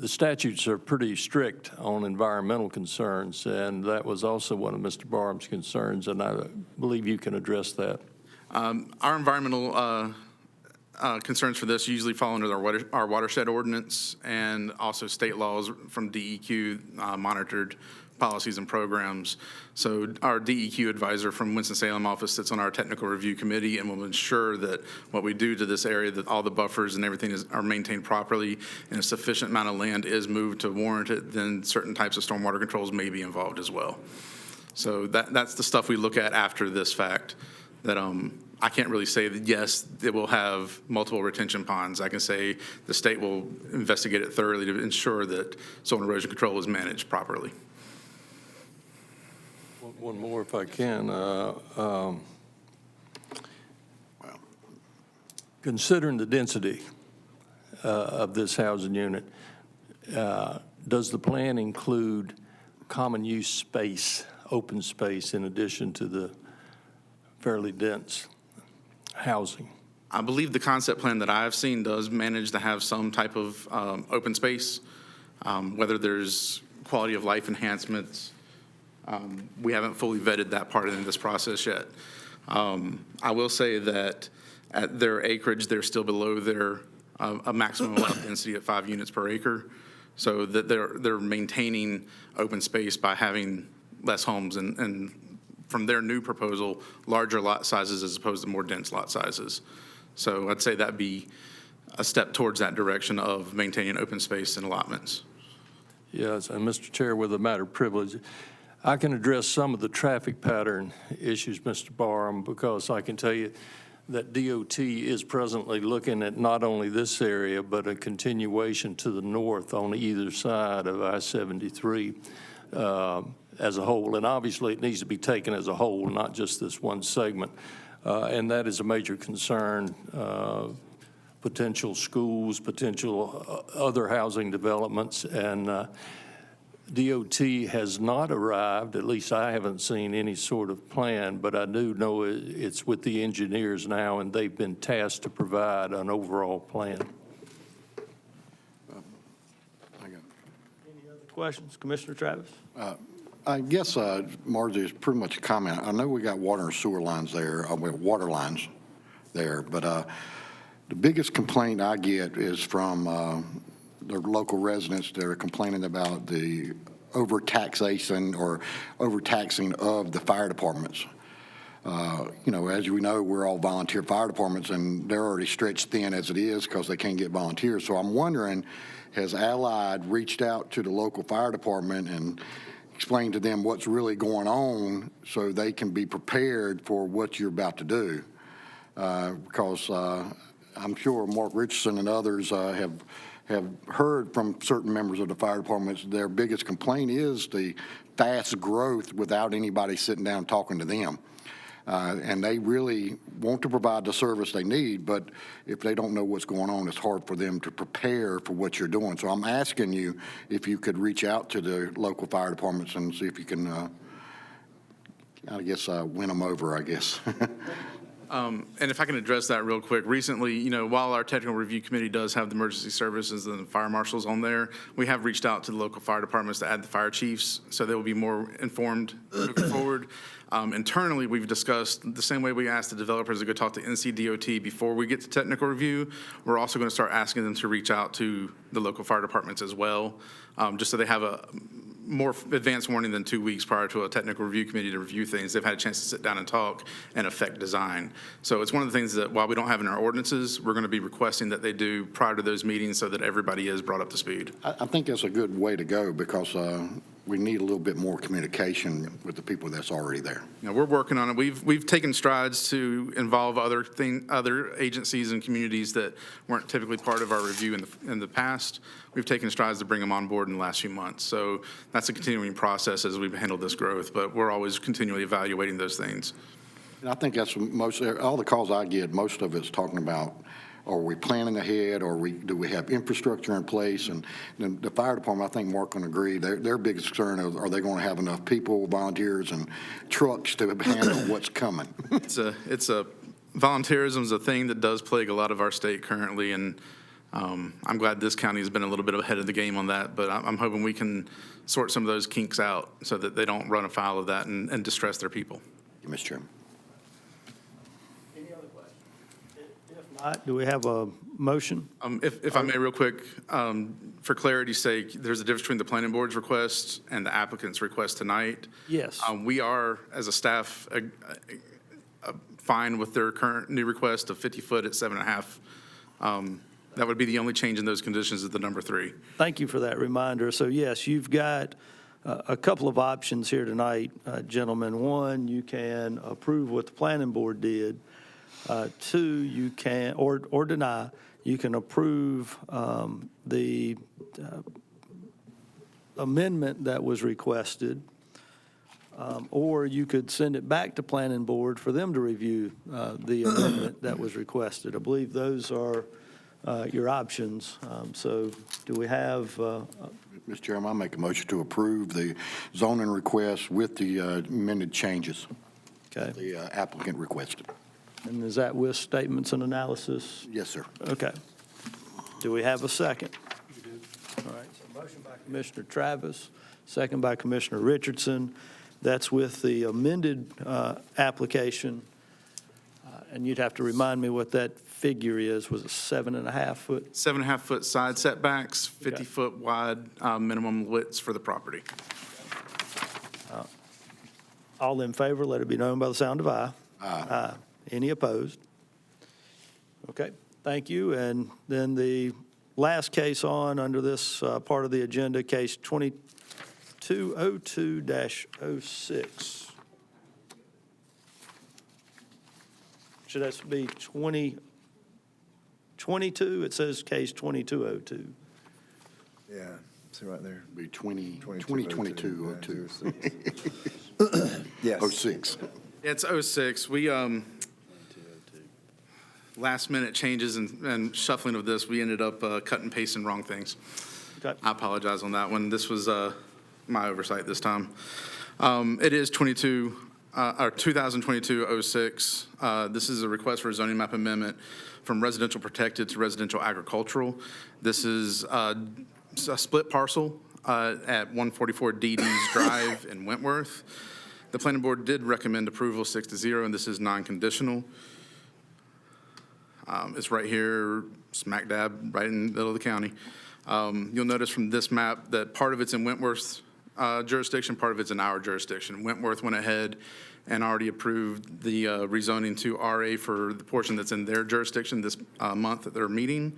statutes are pretty strict on environmental concerns, and that was also one of Mr. Barham's concerns, and I believe you can address that. Our environmental concerns for this usually fall under our watershed ordinance and also state laws from DEQ monitored policies and programs. So our DEQ advisor from Winston-Salem office sits on our technical review committee and will ensure that what we do to this area, that all the buffers and everything are maintained properly and a sufficient amount of land is moved to warrant it, then certain types of stormwater controls may be involved as well. So that's the stuff we look at after this fact that I can't really say that, yes, it will have multiple retention ponds. I can say the state will investigate it thoroughly to ensure that soil erosion control is managed properly. One more if I can. Considering the density of this housing unit, does the plan include common use space, open space, in addition to the fairly dense housing? I believe the concept plan that I have seen does manage to have some type of open space, whether there's quality of life enhancements. We haven't fully vetted that part in this process yet. I will say that at their acreage, they're still below their a maximum allowed density at 5 units per acre, so that they're maintaining open space by having less homes and from their new proposal, larger lot sizes as opposed to more dense lot sizes. So I'd say that'd be a step towards that direction of maintaining open space and allotments. Yes, and Mr. Chair, with a matter of privilege, I can address some of the traffic pattern issues, Mr. Barham, because I can tell you that DOT is presently looking at not only this area, but a continuation to the north on either side of I-73 as a whole. And obviously, it needs to be taken as a whole, not just this one segment. And that is a major concern. Potential schools, potential other housing developments, and DOT has not arrived, at least I haven't seen any sort of plan, but I do know it's with the engineers now, and they've been tasked to provide an overall plan. Any other questions? Commissioner Travis? I guess Margie is pretty much a comment. I know we got water and sewer lines there, water lines there, but the biggest complaint I get is from the local residents that are complaining about the overtaxation or overtaxing of the fire departments. You know, as we know, we're all volunteer fire departments, and they're already stretched thin as it is because they can't get volunteers. So I'm wondering, has Allied reached out to the local fire department and explained to them what's really going on so they can be prepared for what you're about to do? Because I'm sure Mark Richardson and others have heard from certain members of the fire departments their biggest complaint is the fast growth without anybody sitting down talking to them. And they really want to provide the service they need, but if they don't know what's going on, it's hard for them to prepare for what you're doing. So I'm asking you if you could reach out to the local fire departments and see if you can, win them over, I guess. And if I can address that real quick, recently, you know, while our technical review committee does have the emergency services and the fire marshals on there, we have reached out to the local fire departments to add the fire chiefs, so they will be more informed moving forward. Internally, we've discussed the same way we asked the developers to go talk to NCDOT before we get to technical review. We're also going to start asking them to reach out to the local fire departments as well, just so they have a more advanced warning than 2 weeks prior to a technical review committee to review things. They've had a chance to sit down and talk and affect design. So it's one of the things that while we don't have in our ordinances, we're going to be requesting that they do prior to those meetings so that everybody is brought up to speed. I think that's a good way to go because we need a little bit more communication with the people that's already there. Now, we're working on it. We've taken strides to involve other agencies and communities that weren't typically part of our review in the past. We've taken strides to bring them on board in the last few months. So that's a continuing process as we've handled this growth, but we're always continually evaluating those things. And I think that's all the calls I get, most of it's talking about, are we planning ahead, or do we have infrastructure in place? And the fire department, I think Mark can agree, their biggest concern is, are they going to have enough people, volunteers, and trucks to handle what's coming? Volunteerism is a thing that does plague a lot of our state currently, and I'm glad this county has been a little bit ahead of the game on that, but I'm hoping we can sort some of those kinks out so that they don't run afoul of that and distress their people. Mr. Chairman. Any All right, do we have a motion? If I may, real quick, for clarity's sake, there's a difference between the planning board's request and the applicant's request tonight. Yes. We are, as a staff, fine with their current new request of 50-foot at 7.5. That would be the only change in those conditions is the number 3. Thank you for that reminder. So yes, you've got a couple of options here tonight, gentlemen. One, you can approve what the planning board did. Two, you can, or deny, you can approve the amendment that was requested, or you could send it back to planning board for them to review the amendment that was requested. I believe those are your options. So do we have? Mr. Chairman, I make a motion to approve the zoning request with the amended changes Okay. the applicant requested. And is that with statements and analysis? Yes, sir. Okay. Do we have a second? All right, so motion by Commissioner Travis, second by Commissioner Richardson. That's with the amended application. And you'd have to remind me what that figure is. Was it 7.5 foot? 7.5-foot side setbacks, 50-foot wide minimum widths for the property. All in favor, let it be known by the sound of aye. Aye. Any opposed? Okay, thank you. And then the last case on under this part of the agenda, case 2202-06. Should that be 2022? It says case 2202. Yeah, see right there. Be 2022-02. Yes. 06. Yeah, it's 06. We, last minute changes and shuffling of this, we ended up cut and pasting wrong things. Okay. I apologize on that one. This was my oversight this time. It is 2022-06. This is a request for a zoning map amendment from residential protected to residential agricultural. This is a split parcel at 144 DD's Drive in Wentworth. The planning board did recommend approval 6-0, and this is non-conditional. It's right here, smack dab, right in the middle of the county. You'll notice from this map that part of it's in Wentworth's jurisdiction, part of it's in our jurisdiction. Wentworth went ahead and already approved the rezoning to RA for the portion that's in their jurisdiction this month at their meeting.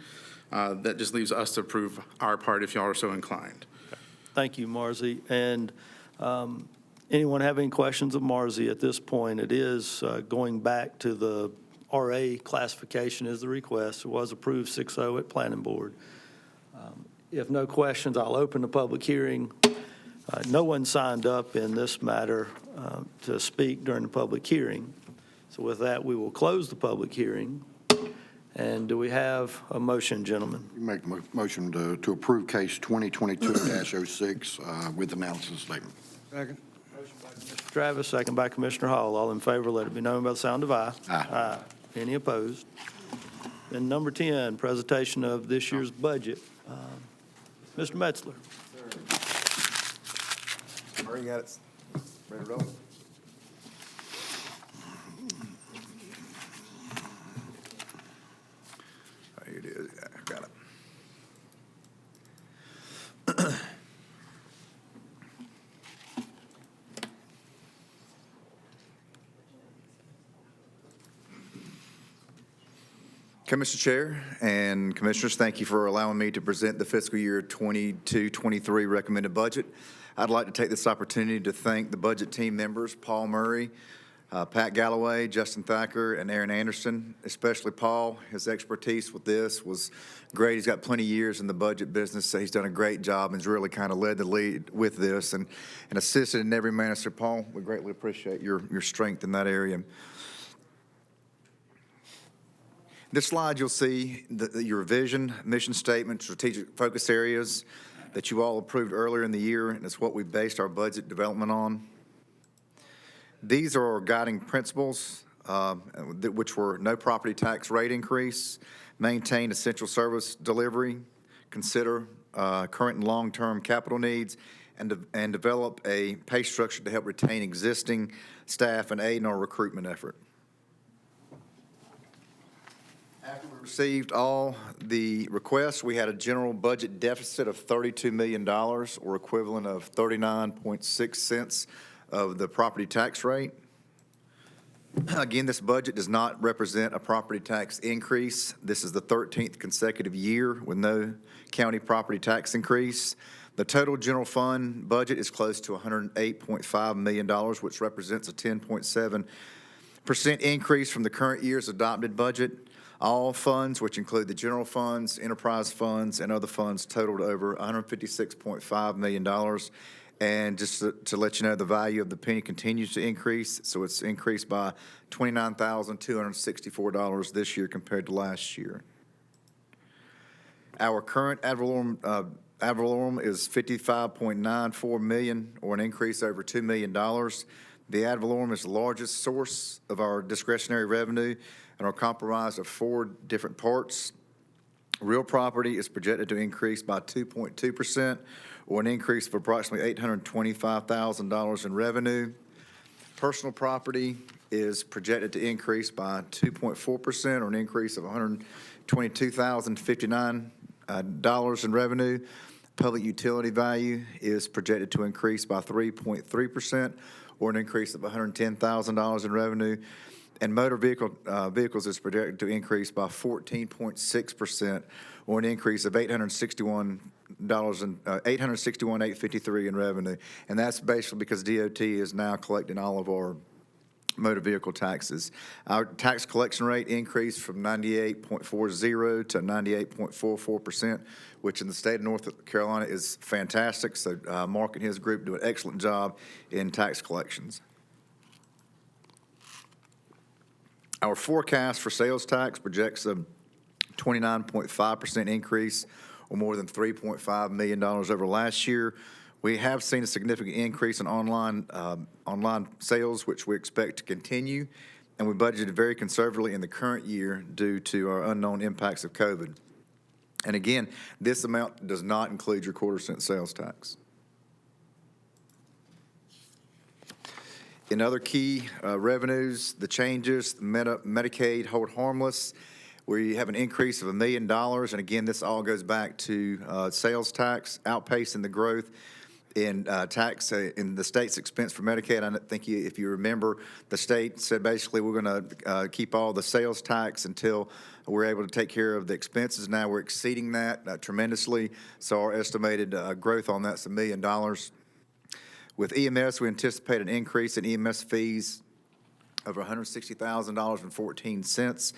That just leaves us to approve our part if y'all are so inclined. Thank you, Marzi. And anyone have any questions of Marzi at this point? It is going back to the RA classification is the request. It was approved 6-0 at planning board. If no questions, I'll open the public hearing. No one signed up in this matter to speak during the public hearing. So with that, we will close the public hearing. And do we have a motion, gentlemen? You make the motion to approve case 2022-06 with analysis statement. Second. Motion by Commissioner Travis, second by Commissioner Hall. All in favor, let it be known by the sound of aye. Aye. Any opposed? And number 10, presentation of this year's budget. Mr. Metzler. Already got it. Ready to roll? Here it is. Yeah, got it. Okay, Mr. Chair and Commissioners, thank you for allowing me to present the fiscal year 22-23 recommended budget. I'd like to take this opportunity to thank the budget team members, Paul Murray, Pat Galloway, Justin Thacker, and Aaron Anderson, especially Paul. His expertise with this was great. He's got plenty of years in the budget business, so he's done a great job and has really kind of led the lead with this and assisted in every manner. So, Paul, we greatly appreciate your strength in that area. This slide, you'll see your vision, mission statement, strategic focus areas that you all approved earlier in the year, and it's what we based our budget development on. These are our guiding principles, which were no property tax rate increase, maintain essential service delivery, consider current and long-term capital needs, and develop a pay structure to help retain existing staff and aid in our recruitment effort. After we Received all the requests. We had a general budget deficit of $32 million, or equivalent of 39.6 cents of the property tax rate. Again, this budget does not represent a property tax increase. This is the 13th consecutive year with no county property tax increase. The total general fund budget is close to $108.5 million, which represents a 10.7% increase from the current year's adopted budget. All funds, which include the general funds, enterprise funds, and other funds, totaled over $156.5 million. And just to let you know, the value of the penny continues to increase, so it's increased by $29,264 this year compared to last year. Our current ad valorem is $55.94 million, or an increase over $2 million. The ad valorem is the largest source of our discretionary revenue and are comprised of 4 different parts. Real property is projected to increase by 2.2%, or an increase of approximately $825,000 in revenue. Personal property is projected to increase by 2.4%, or an increase of $122,059 in revenue. Public utility value is projected to increase by 3.3%, or an increase of $110,000 in revenue. And motor vehicles is projected to increase by 14.6%, or an increase of $861,853 in revenue. And that's basically because DOT is now collecting all of our motor vehicle taxes. Our tax collection rate increased from 98.40 to 98.44%, which in the state of North Carolina is fantastic. So Mark and his group do an excellent job in tax collections. Our forecast for sales tax projects a 29.5% increase, or more than $3.5 million over last year. We have seen a significant increase in online sales, which we expect to continue, and we budgeted very conservatively in the current year due to our unknown impacts of COVID. And again, this amount does not include your quarter-cent sales tax. In other key revenues, the changes, Medicaid hold harmless. We have an increase of $1 million, and again, this all goes back to sales tax outpacing the growth in tax in the state's expense for Medicaid. I think if you remember, the state said basically we're going to keep all the sales tax until we're able to take care of the expenses. Now we're exceeding that tremendously, so our estimated growth on that's $1 million. With EMS, we anticipate an increase in EMS fees of $160,014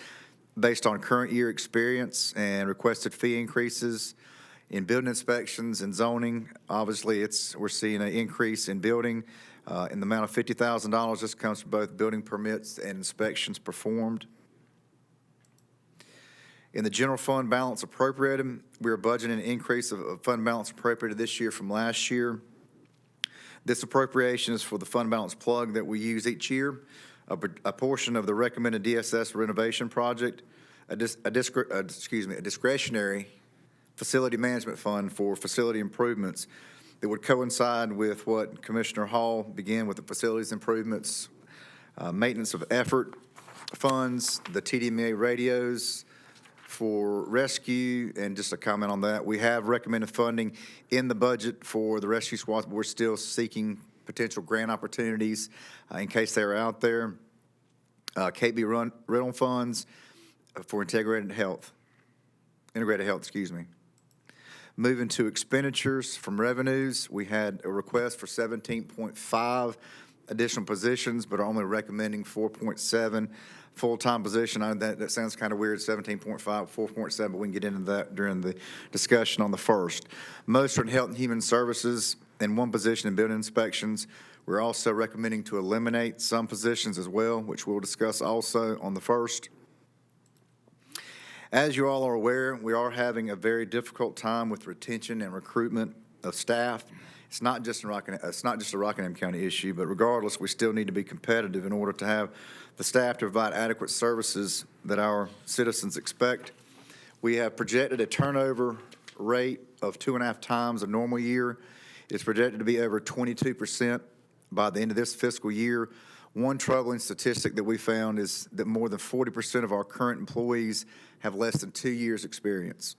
based on current year experience and requested fee increases. In building inspections and zoning, obviously we're seeing an increase in building in the amount of $50,000. This comes from both building permits and inspections performed. In the general fund balance appropriated, we are budgeting an increase of fund balance appropriated this year from last year. This appropriation is for the fund balance plug that we use each year, a portion of the recommended DSS renovation project, a discretionary facility management fund for facility improvements that would coincide with what Commissioner Hall began with the facilities improvements, maintenance of effort funds, the TDMA radios for rescue, and just a comment on that. We have recommended funding in the budget for the rescue squads, but we're still seeking potential grant opportunities in case they're out there. KB rental funds for integrated health, excuse me. Moving to expenditures from revenues, we had a request for 17.5 additional positions, but are only recommending 4.7 full-time position. That sounds kind of weird, 17.5, 4.7, but we can get into that during the discussion on the first. Most are in health and human services, and 1 position in building inspections. We're also recommending to eliminate some positions as well, which we'll discuss also on the first. As you all are aware, we are having a very difficult time with retention and recruitment of staff. It's not just a Rockingham County issue, but regardless, we still need to be competitive in order to have the staff to provide adequate services that our citizens expect. We have projected a turnover rate of 2.5 times a normal year. It's projected to be over 22% by the end of this fiscal year, One troubling statistic that we found is that more than 40% of our current employees have less than 2 years' experience.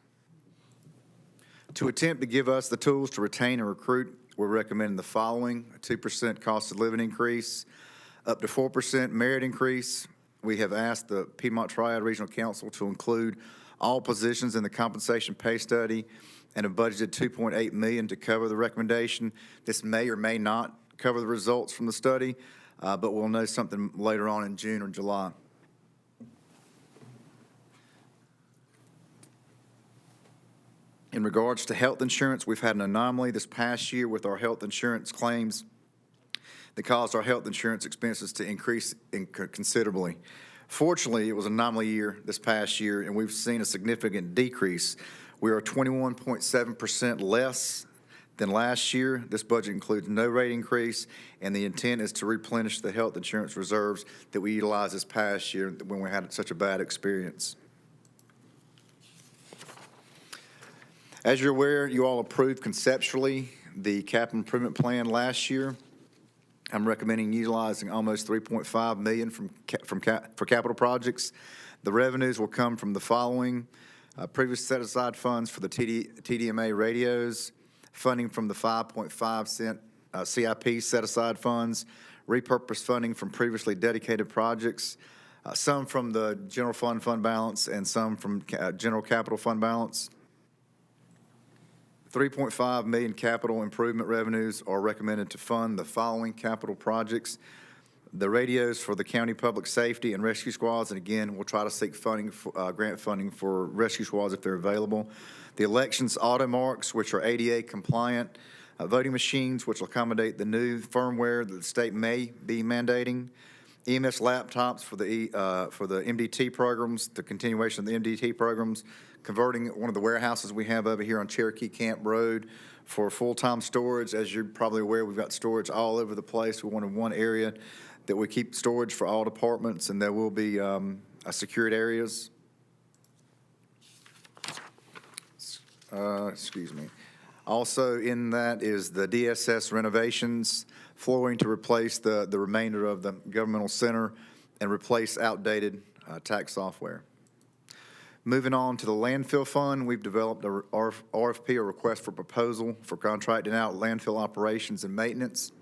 To attempt to give us the tools to retain and recruit, we're recommending the following: a 2% cost of living increase, up to 4% merit increase. We have asked the Piedmont Triad Regional Council to include all positions in the compensation pay study and have budgeted $2.8 million to cover the recommendation. This may or may not cover the results from the study, but we'll know something later on in June or July. In regards to health insurance, we've had an anomaly this past year with our health insurance claims that caused our health insurance expenses to increase considerably. Fortunately, it was an anomaly year this past year, and we've seen a significant decrease. We are 21.7% less than last year. This budget includes no rate increase, and the intent is to replenish the health insurance reserves that we utilized this past year when we had such a bad experience. As you're aware, you all approved conceptually the capital improvement plan last year. I'm recommending utilizing almost $3.5 million for capital projects. The revenues will come from the following: previous set-aside funds for the TDMA radios, funding from the 5.5-cent CIP set-aside funds, repurposed funding from previously dedicated projects, some from the general fund balance, and some from general capital fund balance. $3.5 million capital improvement revenues are recommended to fund the following capital projects: the radios for the county public safety and rescue squads, and again, we'll try to seek funding, grant funding for rescue squads if they're available. The elections auto marks, which are ADA compliant, voting machines, which will accommodate the new firmware that the state may be mandating, EMS laptops for the MDT programs, the continuation of the MDT programs, converting one of the warehouses we have over here on Cherokee Camp Road for full-time storage. As you're probably aware, we've got storage all over the place. We wanted one area that we keep storage for all departments, and there will be secured areas. Excuse me. Also in that is the DSS renovations, flooring to replace the remainder of the governmental center and replace outdated tax software. Moving on to the Landfill Fund, we've developed a RFP, a request for proposal, for contracting out landfill operations and maintenance.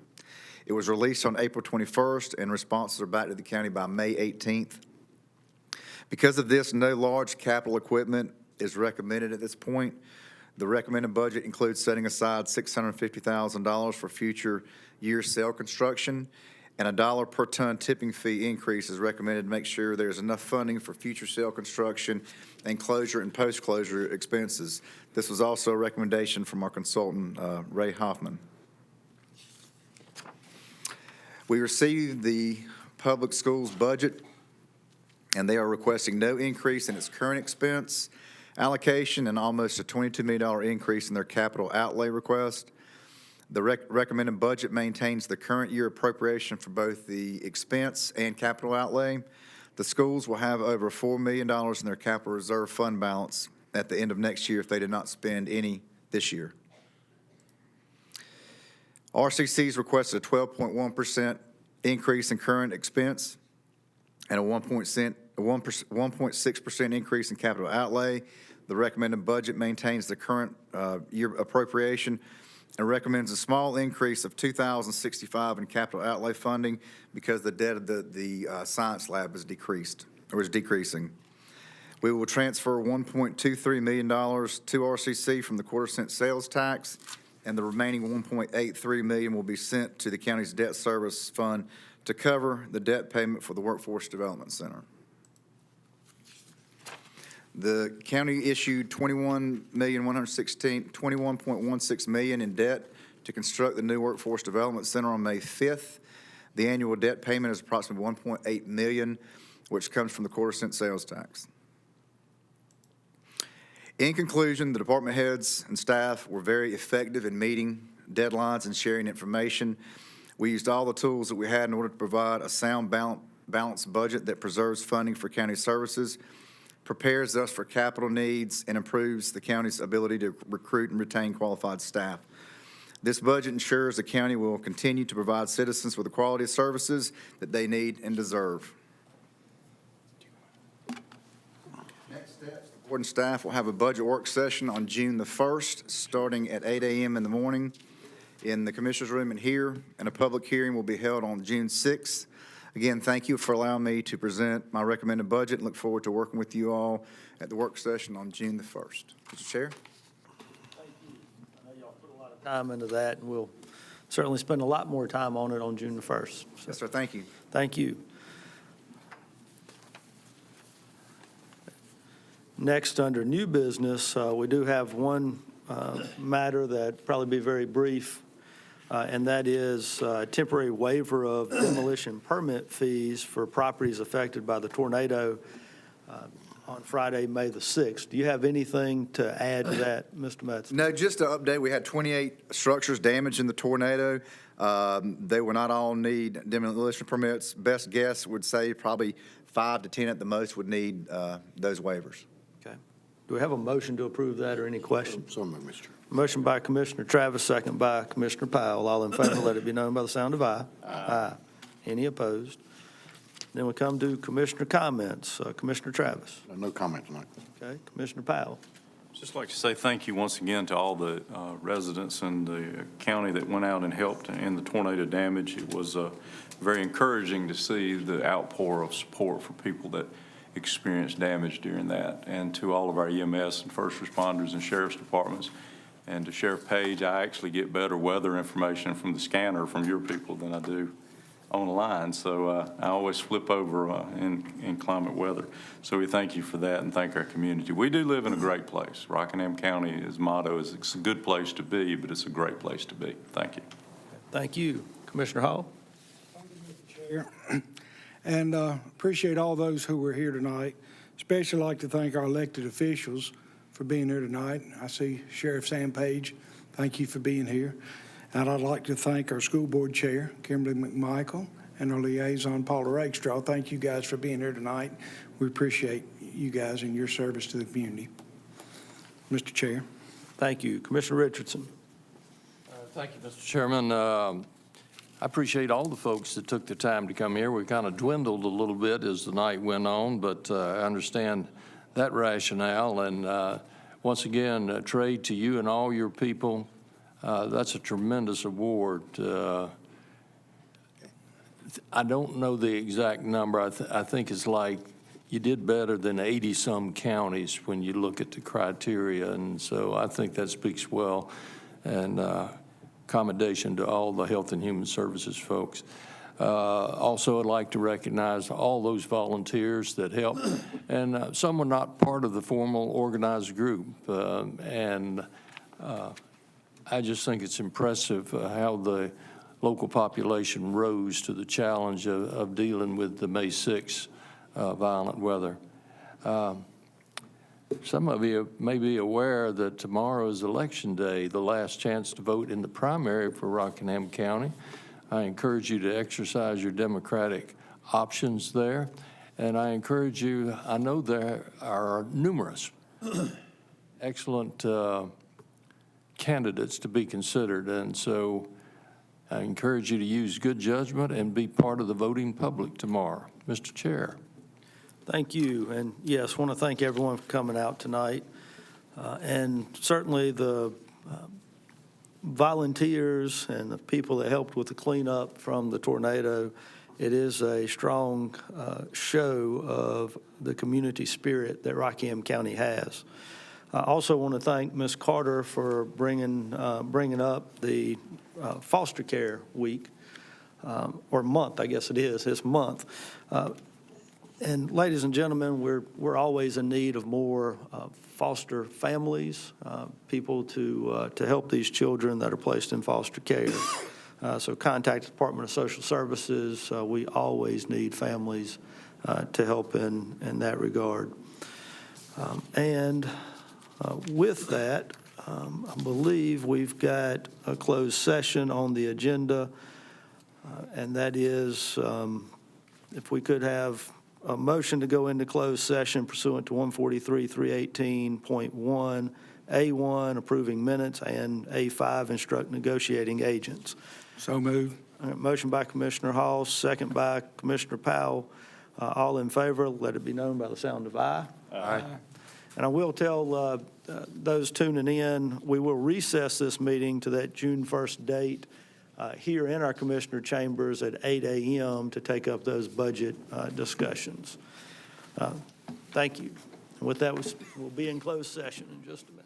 It was released on April 21st, and responses are back to the county by May 18th. Because of this, no large capital equipment is recommended at this point. The recommended budget includes setting aside $650,000 for future year cell construction, and $1 per ton tipping fee increase is recommended to make sure there's enough funding for future cell construction and closure and post-closure expenses. This was also a recommendation from our consultant, Ray Hoffman. We received the public schools budget, and they are requesting no increase in its current expense allocation and almost a $22 million increase in their capital outlay request. The recommended budget maintains the current year appropriation for both the expense and capital outlay. The schools will have over $4 million in their capital reserve fund balance at the end of next year if they did not spend any this year. RCC's requested a 12.1% increase in current expense and a 1.6% increase in capital outlay. The recommended budget maintains the current year appropriation and recommends a small increase of $2,065 in capital outlay funding because the debt of the science lab is decreasing. We will transfer $1.23 million to RCC from the quarter-cent sales tax, and the remaining $1.83 million will be sent to the county's debt service fund to cover the debt payment for the Workforce Development Center. The county issued $21.16 million in debt to construct the new Workforce Development Center on May 5th. The annual debt payment is approximately $1.8 million, which comes from the quarter-cent sales tax. In conclusion, the department heads and staff were very effective in meeting deadlines and sharing information. We used all the tools that we had in order to provide a sound, balanced budget that preserves funding for county services, prepares us for capital needs, and improves the county's ability to recruit and retain qualified staff. This budget ensures the county will continue to provide citizens with the quality of services that they need and deserve. Next steps, the board and staff will have a budget work session on June the 1st, starting at 8 a.m. in the morning in the Commissioners' room and here, and a public hearing will be held on June 6th. Again, thank you for allowing me to present my recommended budget, and look forward to working with you all at the work session on June the 1st. Mr. Chair? Time into that, and we'll certainly spend a lot more time on it on June the 1st. So, Yes, sir. Thank you. thank you. Next, under new business, we do have one matter that probably be very brief, and that is temporary waiver of demolition permit fees for properties affected by the tornado on Friday, May the 6th. Do you have anything to add to that, Mr. Metz? No, just to update, we had 28 structures damaged in the tornado. They will not all need demolition permits. Best guess would say probably 5 to 10 at the most would need those waivers. Okay. Do we have a motion to approve that or any questions? So moved, Mr. Motion by Commissioner Travis, second by Commissioner Powell. All in favor, let it be known by the sound of aye. Aye. Any opposed? Then we come to Commissioner comments. Commissioner Travis. No comment tonight. Okay. Commissioner Powell. Just like to say thank you once again to all the residents in the county that went out and helped in the tornado damage. It was very encouraging to see the outpour of support for people that experienced damage during that. And to all of our EMS and first responders and sheriff's departments. And to Sheriff Page, I actually get better weather information from the scanner from your people than I do online, so I always flip over in climate weather. So we thank you for that and thank our community. We do live in a great place. Rockingham County's motto is it's a good place to be, but it's a great place to be. Thank you. Thank you. Commissioner Hall. Thank you, Mr. Chair. And appreciate all those who were here tonight. Especially like to thank our elected officials for being here tonight. I see Sheriff Sam Page. Thank you for being here. And I'd like to thank our school board chair, Kimberly McMichael, and our liaison, Paula Rakestraw. Thank you guys for being here tonight. We appreciate you guys and your service to the community. Mr. Chair. Thank you. Commissioner Richardson. Thank you, Mr. Chairman. I appreciate all the folks that took the time to come here. We kind of dwindled a little bit as the night went on, but I understand that rationale. And once again, trade to you and all your people. That's a tremendous award. I don't know the exact number. I think it's like you did better than 80-some counties when you look at the criteria, and so I think that speaks well. And commendation to all the Health and Human Services folks. Also, I'd like to recognize all those volunteers that helped, and some were not part of the formal organized group, I just think it's impressive how the local population rose to the challenge of dealing with the May 6th violent weather. Some of you may be aware that tomorrow is Election Day, the last chance to vote in the primary for Rockingham County. I encourage you to exercise your democratic options there, and I encourage you, I know there are numerous excellent candidates to be considered, and so I encourage you to use good judgment and be part of the voting public tomorrow. Mr. Chair. Thank you. And yes, want to thank everyone for coming out tonight. And certainly the volunteers and the people that helped with the cleanup from the tornado. It is a strong show of the community spirit that Rockingham County has. I also want to thank Ms. Carter for bringing up the foster care week, or month, I guess it is, this month. And ladies and gentlemen, we're always in need of more foster families, people to help these children that are placed in foster care. So contact the Department of Social Services. We always need families to help in that regard. With that, I believe we've got a closed session on the agenda, and that is if we could have a motion to go into closed session pursuant to 143-318.1 A1, approving minutes, and A5, instruct negotiating agents. So moved. All right, motion by Commissioner Hall, second by Commissioner Powell. All in favor, let it be known by the sound of aye. Aye. And I will tell those tuning in, we will recess this meeting to that June 1st date here in our Commissioner chambers at 8 a.m. to take up those budget discussions. Thank you. And with that, we'll be in closed session in just a minute.